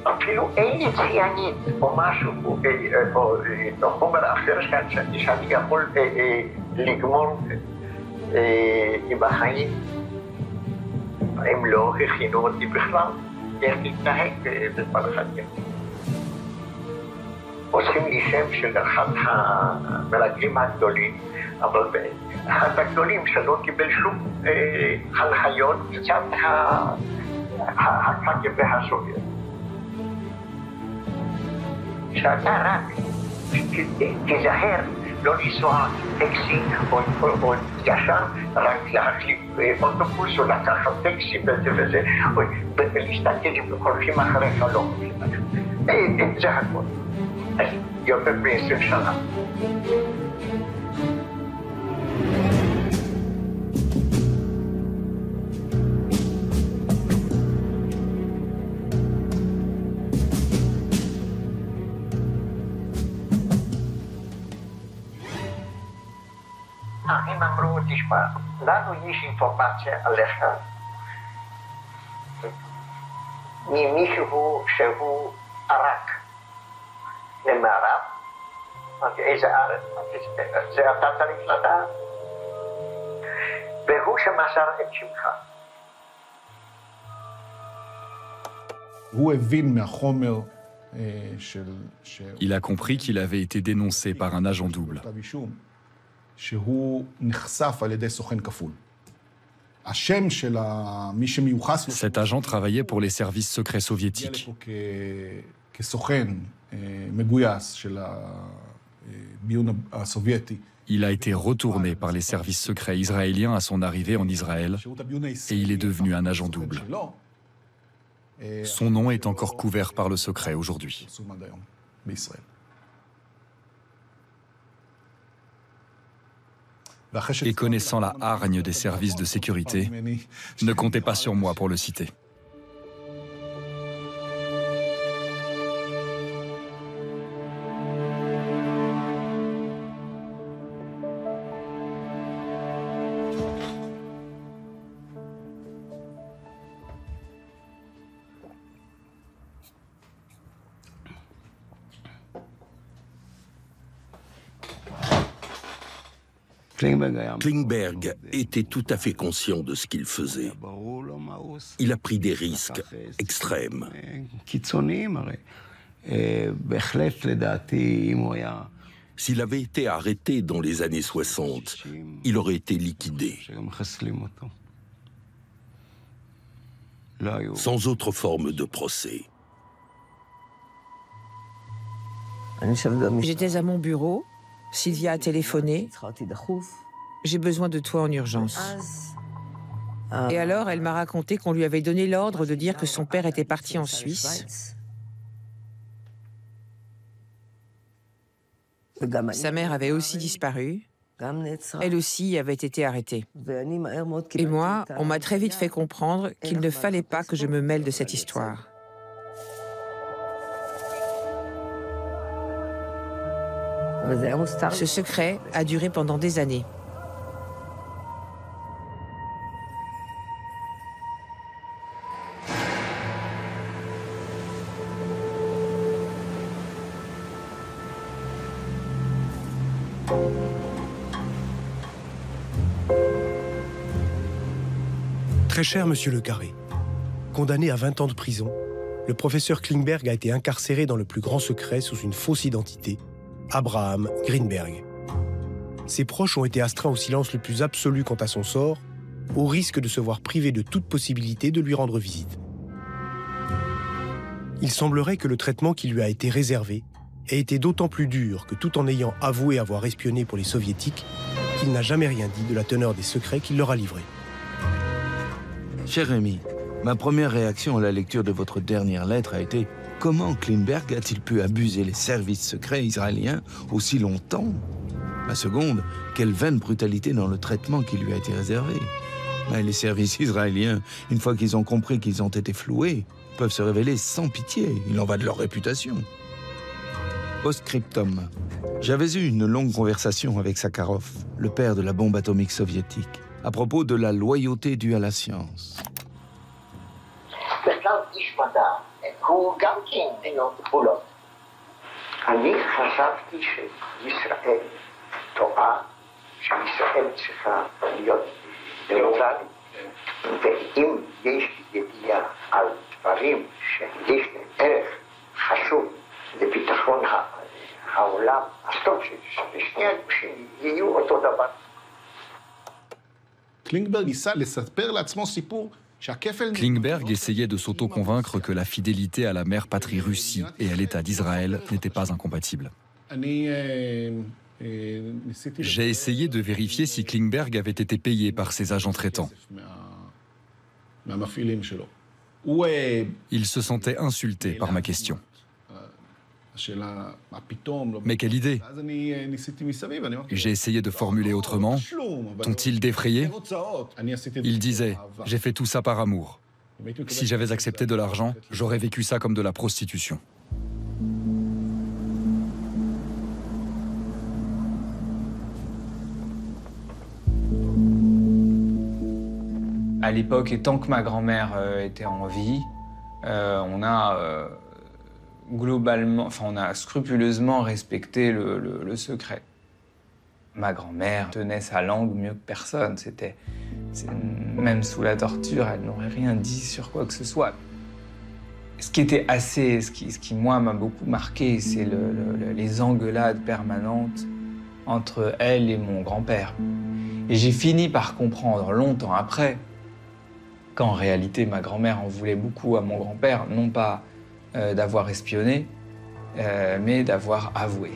אפילו אין לי ציינית או משהו, או חומר אחר שאני יכול לגמור עם החיים. הם לא הכינו אותי בכלל איך להתנהג בזמן החיים. עושים לי שם של אחד המרגלים הגדולים, אבל אחד הגדולים שלא קיבל שום הנחיות מצד הקג"ב הסובייטי. שאתה רק תיזהר לא לנסוע טקסי או ישן, רק להחליף אוטובוס או לקחת טקסי וזה, ולהסתכל אם הולכים אחריך או לא הולכים אחריך. זה הכל. יותר מ-20 שנה. הם אמרו, תשמע, לנו יש אינפורמציה עליך ממישהו שהוא ערק למערב. אמרתי, איזה ארץ? זה אתה צריך לדעת. והוא שמסר את שמך. הוא הבין מהחומר Il a compris qu'il avait été dénoncé par un agent double. שהוא נחשף על ידי סוכן כפול. השם של מי שמיוחס לו... Cet agent travaillait pour les services secrets soviétiques. כסוכן מגויס של הביון הסובייטי Il a été retourné par les services secrets israéliens à son arrivée en Israël et il est devenu un agent double. Son nom est encore couvert par le secret aujourd'hui. Et connaissant la hargne des services de sécurité, ne comptez pas sur moi pour le citer. Klingberg était tout à fait conscient de ce qu'il faisait. Il a pris des risques extrêmes. S'il avait été arrêté dans les années 60, il aurait été liquidé. Sans autre forme de procès. J'étais à mon bureau. Sylvia a téléphoné. J'ai besoin de toi en urgence. Et alors, elle m'a raconté qu'on lui avait donné l'ordre de dire que son père était parti en Suisse. Sa mère avait aussi disparu. Elle aussi avait été arrêtée. Et moi, on m'a très vite fait comprendre qu'il ne fallait pas que je me mêle de cette histoire. Ce secret a duré pendant des années. Très cher Monsieur Le Carré, condamné à 20 ans de prison, le professeur Klingberg a été incarcéré dans le plus grand secret sous une fausse identité, Abraham Greenberg. Ses proches ont été astreints au silence le plus absolu quant à son sort, au risque de se voir privés de toute possibilité de lui rendre visite. Il semblerait que le traitement qui lui a été réservé ait été d'autant plus dur que tout en ayant avoué avoir espionné pour les soviétiques, il n'a jamais rien dit de la teneur des secrets qu'il leur a livrés. Cher Rémi, ma première réaction à la lecture de votre dernière lettre a été: comment Klingberg a-t-il pu abuser les services secrets israéliens aussi longtemps? Ma seconde, quelle vaine brutalité dans le traitement qui lui a été réservé. Mais les services israéliens, une fois qu'ils ont compris qu'ils ont été floués, peuvent se révéler sans pitié. Il en va de leur réputation. Post-scriptum. J'avais eu une longue conversation avec Sakharov, le père de la bombe atomique soviétique, à propos de la loyauté due à la science. הוא גם כן בינות גבולות. אני חשבתי שישראל טועה, שישראל צריכה להיות דמוקרטית. ואם יש ידיעה על דברים שיש להם ערך חשוב לביטחון העולם, אז טוב ששני הגושים יהיו אותו דבר. קלינגברג ניסה לספר לעצמו סיפור. Klingberg essayait de s'auto-convaincre que la fidélité à la mère patrie Russie et à l'État d'Israël n'était pas incompatible. J'ai essayé de vérifier si Klingberg avait été payé par ses agents traitants. Il se sentait insulté par ma question. Mais quelle idée! J'ai essayé de formuler autrement. T'ont-ils défrayé? Il disait, j'ai fait tout ça par amour. Si j'avais accepté de l'argent, j'aurais vécu ça comme de la prostitution. À l'époque, et tant que ma grand-mère était en vie, on a globalement, enfin, on a scrupuleusement respecté le secret. Ma grand-mère tenait sa langue mieux que personne. Même sous la torture, elle n'aurait rien dit sur quoi que ce soit. Ce qui moi m'a beaucoup marqué, c'est les engueulades permanentes entre elle et mon grand-père. Et j'ai fini par comprendre longtemps après qu'en réalité ma grand-mère en voulait beaucoup à mon grand-père, non pas d'avoir espionné, mais d'avoir avoué.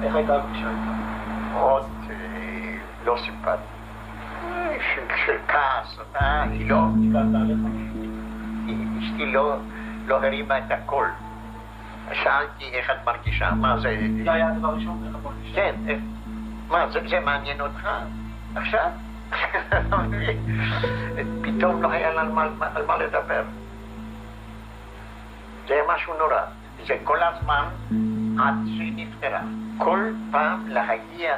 איך הייתה הפגישה איתה? מאוד לא סימפטי. של כעס, היא לא... אשתי לא הרימה את הקול. שאלתי איך את מרגישה, מה זה... זה היה הדבר ראשון, איך את מרגישה? כן, מה, זה מעניין אותך? עכשיו? פתאום לא היה לה על מה לדבר. זה משהו נורא. זה כל הזמן עד שהיא נפטרה. כל פעם להגיע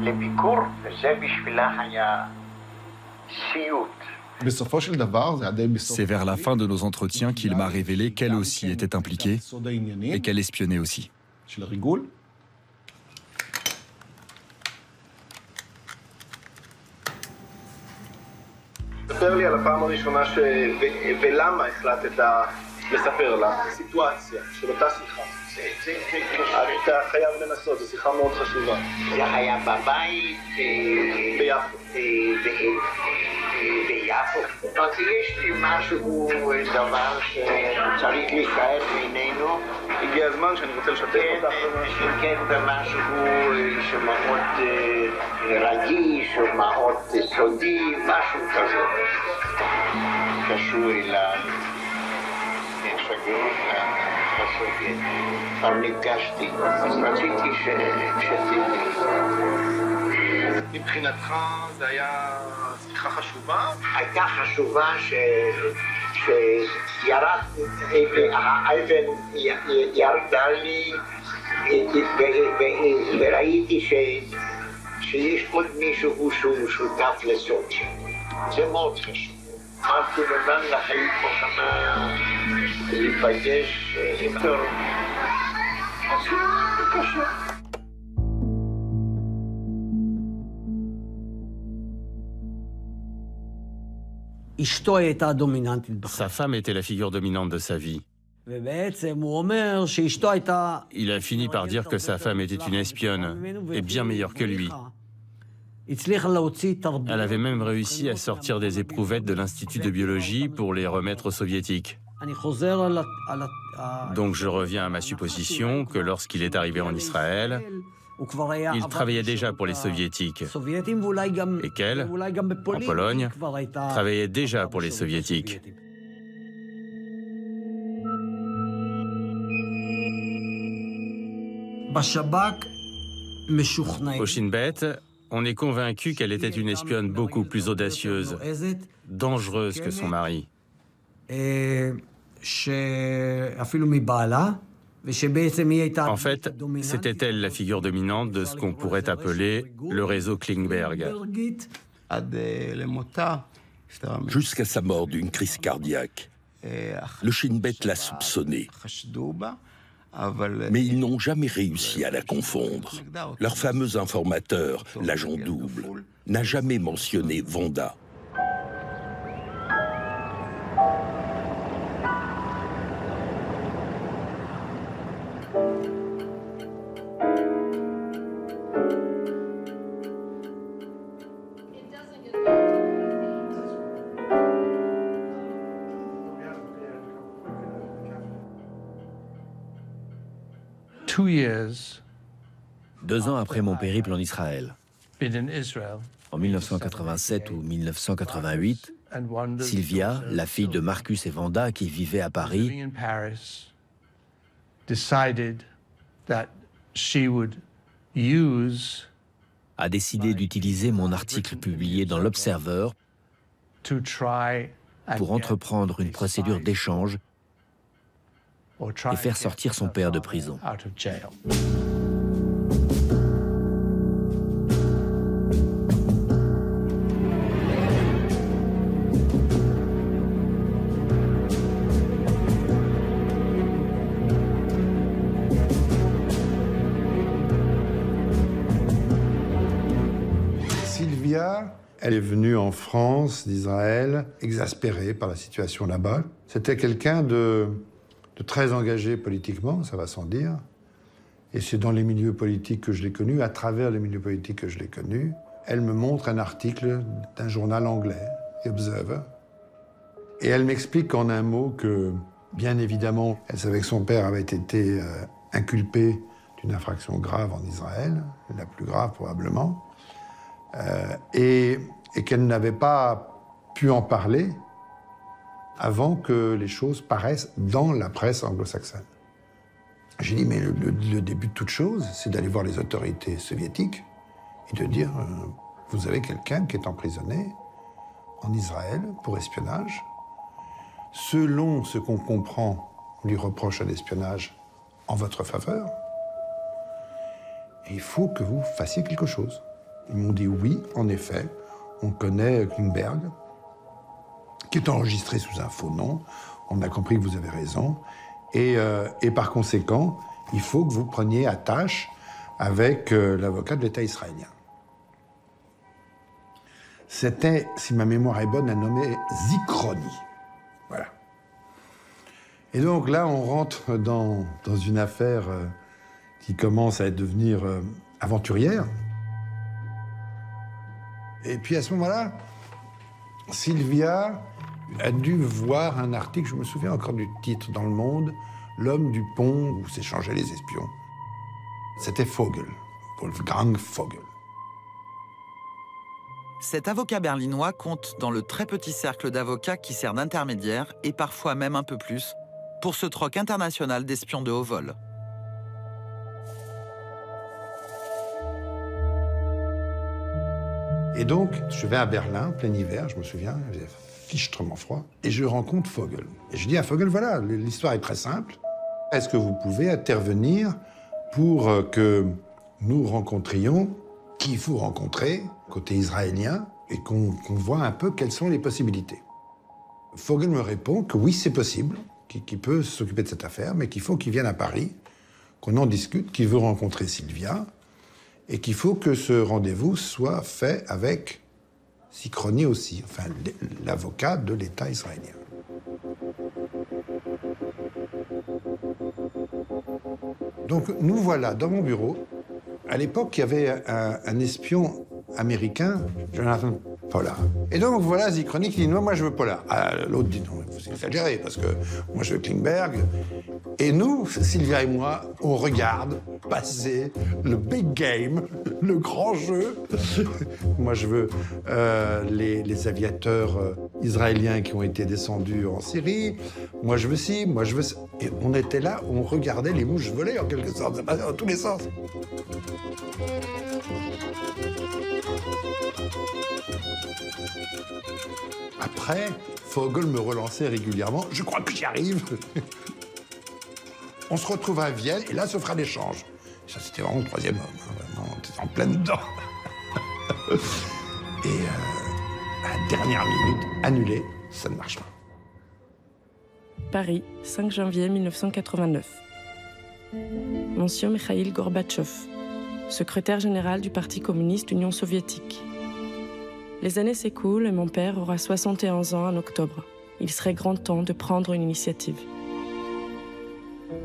לביקור, וזה בשבילה היה סיוט. C'est vers la fin de nos entretiens qu'il m'a révélé qu'elle aussi était impliquée et qu'elle espionnait aussi. ספר לי על הפעם הראשונה ולמה החלטת לספר לה, סיטואציה של אותה שיחה. אתה חייב לנסות, זו שיחה מאוד חשובה. זה היה בבית ביפו. ביפו. יש לי משהו, דבר שצריך להישאר בינינו. הגיע הזמן שאני רוצה לשתף אותך. כן, במשהו שמאוד רגיש, או מאוד סודי, משהו כזה. קשור אליי. שגרירות הסובייטית. כבר נפגשתי, אז רציתי שתדעי. מבחינתך זה היה שיחה חשובה? הייתה חשובה האבן ירדה לי וראיתי שיש עוד מישהו שהוא שותף לסוד. זה מאוד חשוב. אמרתי לבן לחיים פה כמה להיפגש עם טוב. אז קשה. Sa femme était la figure dominante de sa vie. Il a fini par dire que sa femme était une espionne et bien meilleure que lui. Elle avait même réussi à sortir des éprouvettes de l'Institut de biologie pour les remettre aux soviétiques. Donc je reviens à ma supposition que lorsqu'il est arrivé en Israël, il travaillait déjà pour les soviétiques et qu'elle, en Pologne, travaillait déjà pour les soviétiques. Au Shin Bet, on est convaincu qu'elle était une espionne beaucoup plus audacieuse, dangereuse que son mari. En fait, c'était elle la figure dominante de ce qu'on pourrait appeler le réseau Klingberg. Jusqu'à sa mort d'une crise cardiaque, le Shin Bet l'a soupçonnée. Mais ils n'ont jamais réussi à la confondre. Leur fameux informateur, l'agent double, n'a jamais mentionné Vonda. Deux ans après mon périple en Israël, en 1987 ou 1988, Sylvia, la fille de Marcus et Vanda qui vivaient à Paris, a décidé d'utiliser mon article publié dans l'Observer pour entreprendre une procédure d'échange et faire sortir son père de prison. Sylvia, elle est venue en France, d'Israël, exaspérée par la situation là-bas. C'était quelqu'un de très engagé politiquement, ça va sans dire. Et c'est dans les milieux politiques que je l'ai connue, à travers les milieux politiques que je l'ai connue. Elle me montre un article d'un journal anglais, The Observer. Et elle m'explique en un mot que, bien évidemment, elle savait que son père avait été inculpé d'une infraction grave en Israël, la plus grave probablement, et qu'elle n'avait pas pu en parler avant que les choses paraissent dans la presse anglo-saxonne. J'ai dit, mais le début de toute chose, c'est d'aller voir les autorités soviétiques et de dire, vous avez quelqu'un qui est emprisonné en Israël pour espionnage. Selon ce qu'on comprend, on lui reproche un espionnage en votre faveur. Et il faut que vous fassiez quelque chose. Ils m'ont dit oui, en effet, on connaît Klingberg, qui est enregistré sous un faux nom. On a compris que vous avez raison. Et par conséquent, il faut que vous preniez attache avec l'avocat de l'État israélien. C'était, si ma mémoire est bonne, un nommé Zichroni. Voilà. Et donc là, on rentre dans une affaire qui commence à devenir aventurière. Et puis à ce moment-là, Sylvia a dû voir un article, je me souviens encore du titre dans Le Monde, L'homme du pont où s'échangeaient les espions. C'était Vogel, Wolfgang Vogel. Cet avocat berlinois compte dans le très petit cercle d'avocats qui sert d'intermédiaire, et parfois même un peu plus, pour ce troc international d'espions de haut vol. Et donc, je vais à Berlin, plein hiver, je me souviens, il faisait fichtrement froid, et je rencontre Vogel. Et je dis à Vogel, voilà, l'histoire est très simple. Est-ce que vous pouvez intervenir pour que nous rencontrions qui il faut rencontrer, côté israélien, et qu'on voit un peu quelles sont les possibilités. Vogel me répond que oui, c'est possible, qu'il peut s'occuper de cette affaire, mais qu'il faut qu'il vienne à Paris, qu'on en discute, qu'il veut rencontrer Sylvia, et qu'il faut que ce rendez-vous soit fait avec Zichroni aussi, enfin l'avocat de l'État israélien. Donc nous voilà dans mon bureau. À l'époque, il y avait un espion américain, Jonathan Pollard. Et donc voilà Zichroni qui dit non, moi je veux Pollard. Ah, l'autre dit non, vous exagérez parce que moi je veux Klingberg. Et nous, Sylvia et moi, on regarde passer le big game, le grand jeu. Moi je veux les aviateurs israéliens qui ont été descendus en Syrie. Moi je veux ci, moi je veux ça. Et on était là, on regardait les mouches voler en quelque sorte, ça passait dans tous les sens. Après, Vogel me relançait régulièrement. Je crois que j'y arrive. On se retrouve à Vienne et là se fera l'échange. Ça, c'était vraiment le troisième homme. Hein, vraiment, on était en plein dedans. Et à la dernière minute, annulé, ça ne marche pas. Paris, 5 janvier 1989. Monsieur Mikhaïl Gorbatchev, secrétaire général du Parti communiste Union soviétique. Les années s'écoulent et mon père aura 71 ans en octobre. Il serait grand temps de prendre une initiative.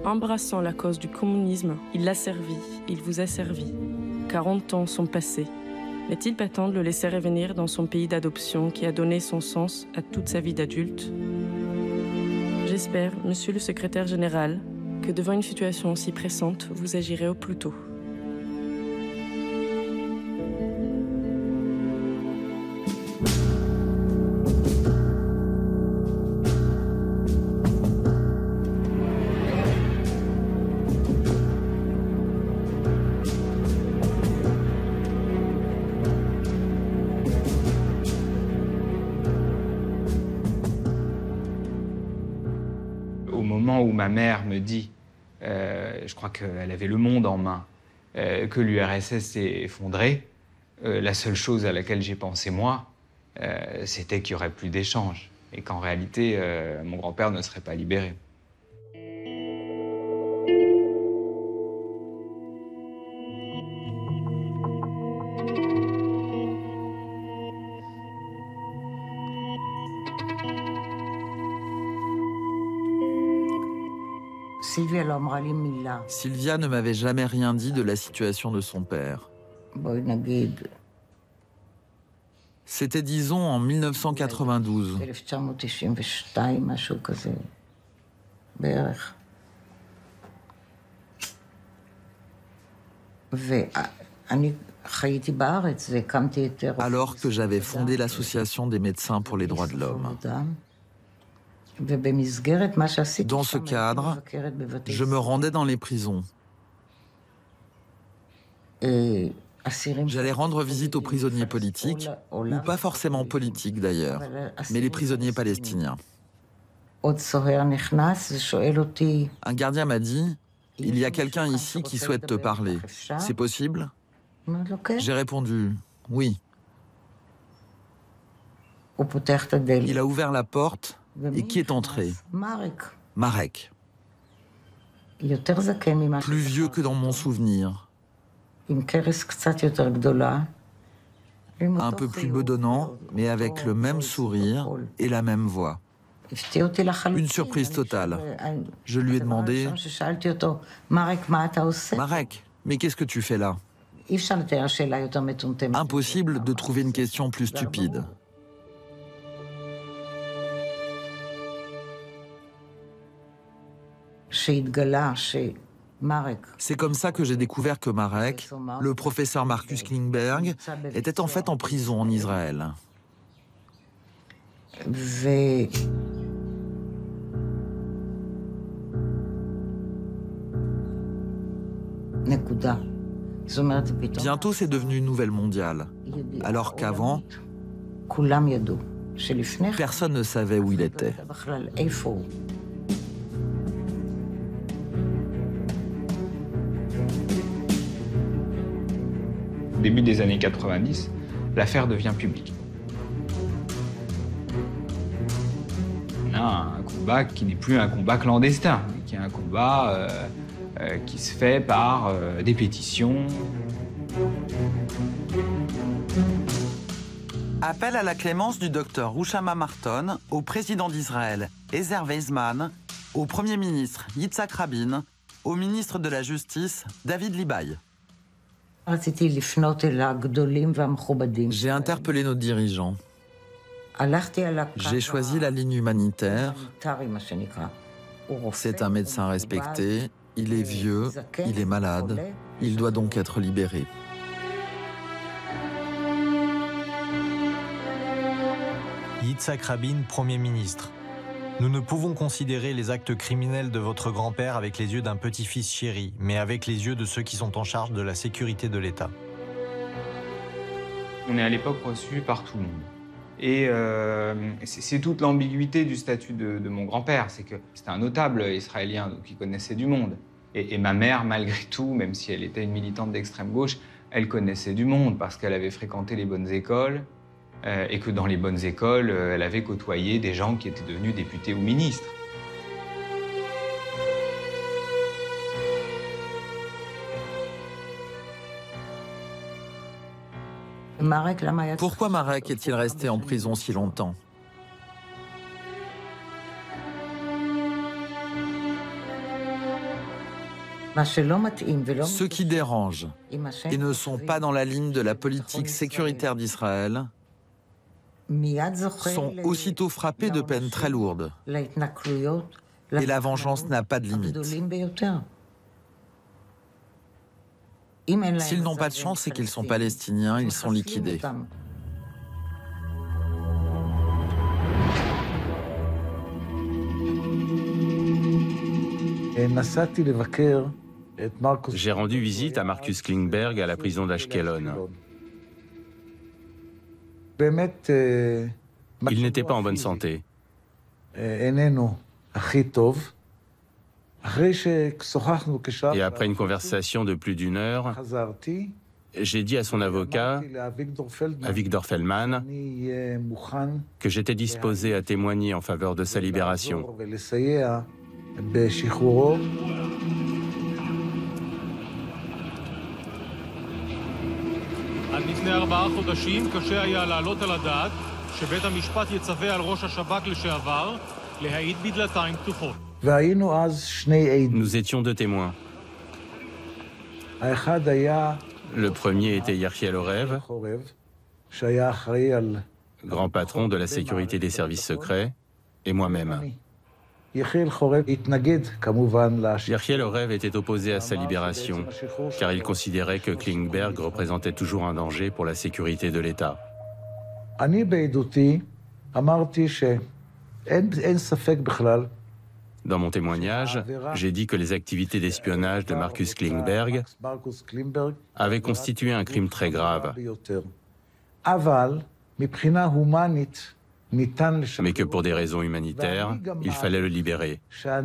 Embrassant la cause du communisme, il l'a servi, il vous a servi. 40 ans sont passés. N'est-il pas temps de le laisser revenir dans son pays d'adoption qui a donné son sens à toute sa vie d'adulte? J'espère, monsieur le secrétaire général, que devant une situation aussi pressante, vous agirez au plus tôt. Où ma mère me dit, je crois qu'elle avait le monde en main, que l'URSS s'est effondrée, la seule chose à laquelle j'ai pensé, moi, c'était qu'il n'y aurait plus d'échange et qu'en réalité, mon grand-père ne serait pas libéré. Sylvia ne m'avait jamais rien dit de la situation de son père. C'était, disons, en 1992. Alors que j'avais fondé l'Association des médecins pour les droits de l'homme. Dans ce cadre, je me rendais dans les prisons. J'allais rendre visite aux prisonniers politiques, ou pas forcément politiques d'ailleurs, mais les prisonniers palestiniens. Un gardien m'a dit, « Il y a quelqu'un ici qui souhaite te parler. C'est possible ?» J'ai répondu, « Oui. » Il a ouvert la porte, et qui est entré? Marek. Plus vieux que dans mon souvenir. Un peu plus bedonnant, mais avec le même sourire et la même voix. Une surprise totale. Je lui ai demandé, « Marek, mais qu'est-ce que tu fais là ?» Impossible de trouver une question plus stupide. C'est comme ça que j'ai découvert que Marek, le professeur Marcus Klingberg, était en fait en prison en Israël. Bientôt, c'est devenu une nouvelle mondiale, alors qu'avant, personne ne savait où il était. Au début des années 90, l'affaire devient publique. On a un combat qui n'est plus un combat clandestin, qui est un combat qui se fait par des pétitions. Appel à la clémence du docteur Rouchama Marton, au président d'Israël, Ezer Weizmann, au Premier ministre Yitzhak Rabin, au ministre de la Justice, David Libaï. J'ai interpellé nos dirigeants. J'ai choisi la ligne humanitaire. C'est un médecin respecté, il est vieux, il est malade, il doit donc être libéré. Yitzhak Rabin, Premier ministre. Nous ne pouvons considérer les actes criminels de votre grand-père avec les yeux d'un petit-fils chéri, mais avec les yeux de ceux qui sont en charge de la sécurité de l'État. On est à l'époque reçu par tout le monde. Et c'est toute l'ambiguïté du statut de mon grand-père. C'est que c'était un notable israélien, donc il connaissait du monde. Et ma mère, malgré tout, même si elle était une militante d'extrême gauche, elle connaissait du monde parce qu'elle avait fréquenté les bonnes écoles. Et que dans les bonnes écoles, elle avait côtoyé des gens qui étaient devenus députés ou ministres. Pourquoi Marek est-il resté en prison si longtemps? Ceux qui dérangent et ne sont pas dans la ligne de la politique sécuritaire d'Israël sont aussitôt frappés de peines très lourdes. Et la vengeance n'a pas de limite. S'ils n'ont pas de chance, c'est qu'ils sont palestiniens, ils sont liquidés. J'ai rendu visite à Marcus Klingberg à la prison d'Ashkelon. Il n'était pas en bonne santé. Et après une conversation de plus d'1 heure, j'ai dit à son avocat, à Victor Feldman, que j'étais disposé à témoigner en faveur de sa libération. עד לפני 4 חודשים קשה היה להעלות על הדעת שבית המשפט יצווה על ראש השב"כ לשעבר להעיד בדלתיים פתוחות. Nous étions 2 témoins. Le premier était Yerchiel Orev, grand patron de la sécurité des services secrets, et moi-même. Yechiel Orev était opposé à sa libération, car il considérait que Klingberg représentait toujours un danger pour la sécurité de l'État. Dans mon témoignage, j'ai dit que les activités d'espionnage de Marcus Klingberg avaient constitué un crime très grave, mais que pour des raisons humanitaires, il fallait le libérer. Sa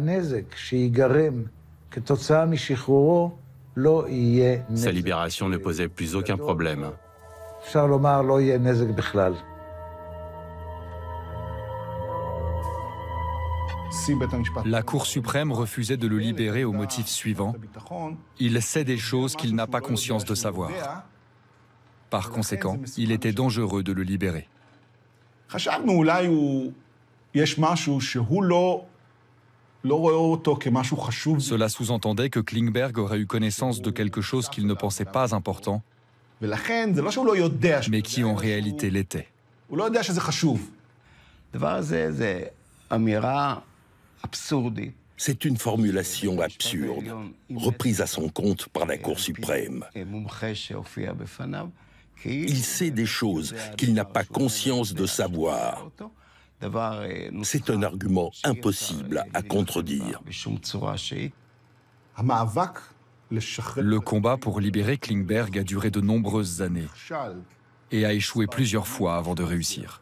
libération ne posait plus aucun problème. La Cour suprême refusait de le libérer au motif suivant: il sait des choses qu'il n'a pas conscience de savoir. Par conséquent, il était dangereux de le libérer. Cela sous-entendait que Klingberg aurait eu connaissance de quelque chose qu'il ne pensait pas important, mais qui en réalité l'était. C'est une formulation absurde, reprise à son compte par la Cour suprême. Il sait des choses qu'il n'a pas conscience de savoir. C'est un argument impossible à contredire. Le combat pour libérer Klingberg a duré de nombreuses années et a échoué plusieurs fois avant de réussir.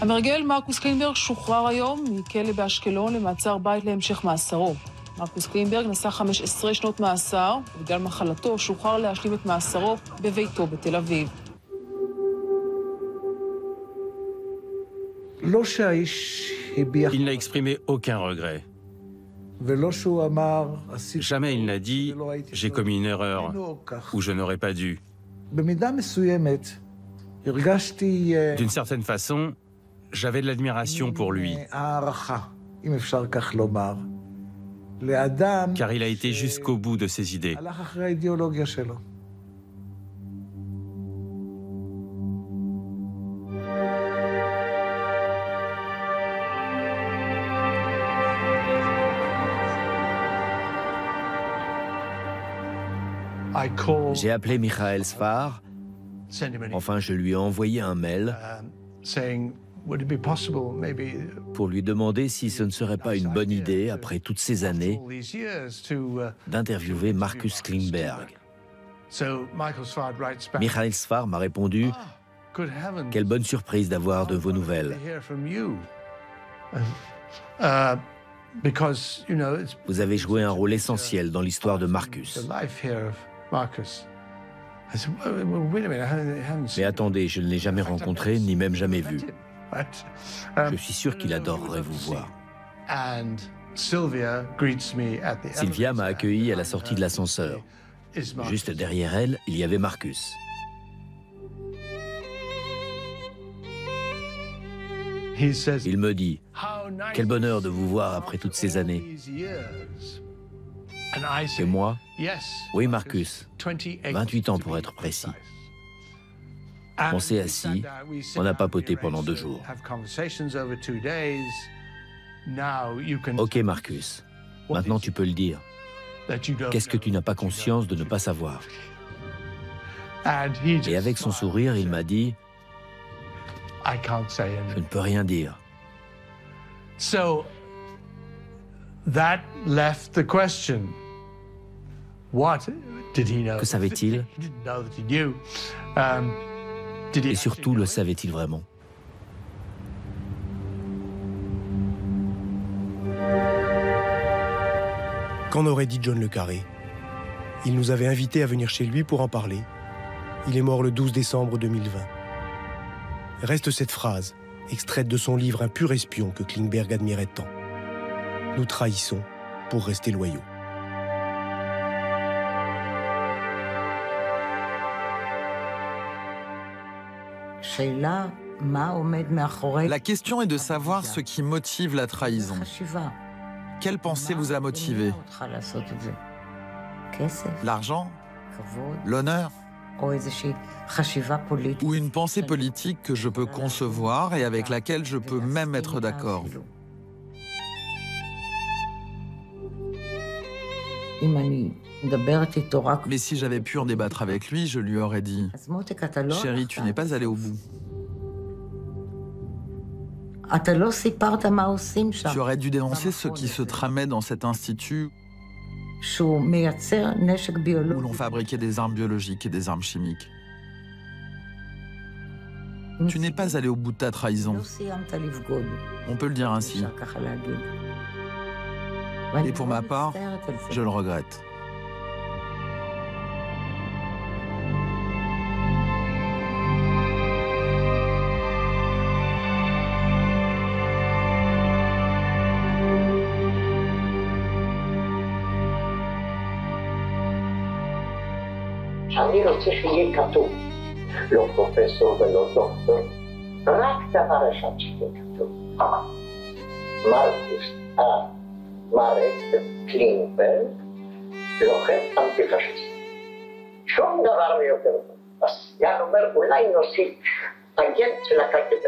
המרגל מרקוס קלינברג שוחרר היום מכלא באשקלון למעצר בית להמשך מאסרו. מרקוס קלינברג נשא 15 שנות מאסר, ובגלל מחלתו שוחרר להשלים את מאסרו בביתו בתל אביב. Il n'a exprimé aucun regret. Jamais il n'a dit « j'ai commis une erreur » ou « je n'aurais pas dû ». D'une certaine façon, j'avais de l'admiration pour lui, car il a été jusqu'au bout de ses idées. J'ai appelé Michael Sfar, enfin je lui ai envoyé un mail pour lui demander si ce ne serait pas une bonne idée, après toutes ces années, d'interviewer Marcus Klingberg. Michael Sfar m'a répondu « Quelle bonne surprise d'avoir de vos nouvelles. Vous avez joué un rôle essentiel dans l'histoire de Marcus. » Mais attendez, je ne l'ai jamais rencontré, ni même jamais vu. Je suis sûr qu'il adorerait vous voir. Sylvia m'a accueilli à la sortie de l'ascenseur. Juste derrière elle, il y avait Marcus. Il me dit « Quel bonheur de vous voir après toutes ces années. » Et moi, oui Marcus, 28 ans pour être précis. On s'est assis, on a papoté pendant 2 jours. Ok Marcus, maintenant tu peux le dire. Qu'est-ce que tu n'as pas conscience de ne pas savoir? Et avec son sourire, il m'a dit, je ne peux rien dire. Que savait-il? Et surtout, le savait-il vraiment? Qu'en aurait dit John le Carré? Il nous avait invités à venir chez lui pour en parler. Il est mort le 12 décembre 2020. Reste cette phrase, extraite de son livre Un pur espion que Klingberg admirait tant. Nous trahissons pour rester loyaux. La question est de savoir ce qui motive la trahison. Quelle pensée vous a motivé? L'argent? L'honneur? ou une pensée politique que je peux concevoir et avec laquelle je peux même être d'accord. Mais si j'avais pu en débattre avec lui, je lui aurais dit « Chérie, tu n'es pas allée au bout. Tu aurais dû dénoncer ce qui se tramait dans cet institut où l'on fabriquait des armes biologiques et des armes chimiques. Tu n'es pas allé au bout de ta trahison. On peut le dire ainsi. Et pour ma part, je le regrette. אני רוצה שיהיה כתוב, לא פרופסור ולא דוקטור, רק דבר אחד שיהיה כתוב. מרק קלינברג, לוחם אנטי-פשיסט. שום דבר מיותר. אז יאן אומר, אולי נוסיף אגנט של הקק"ב.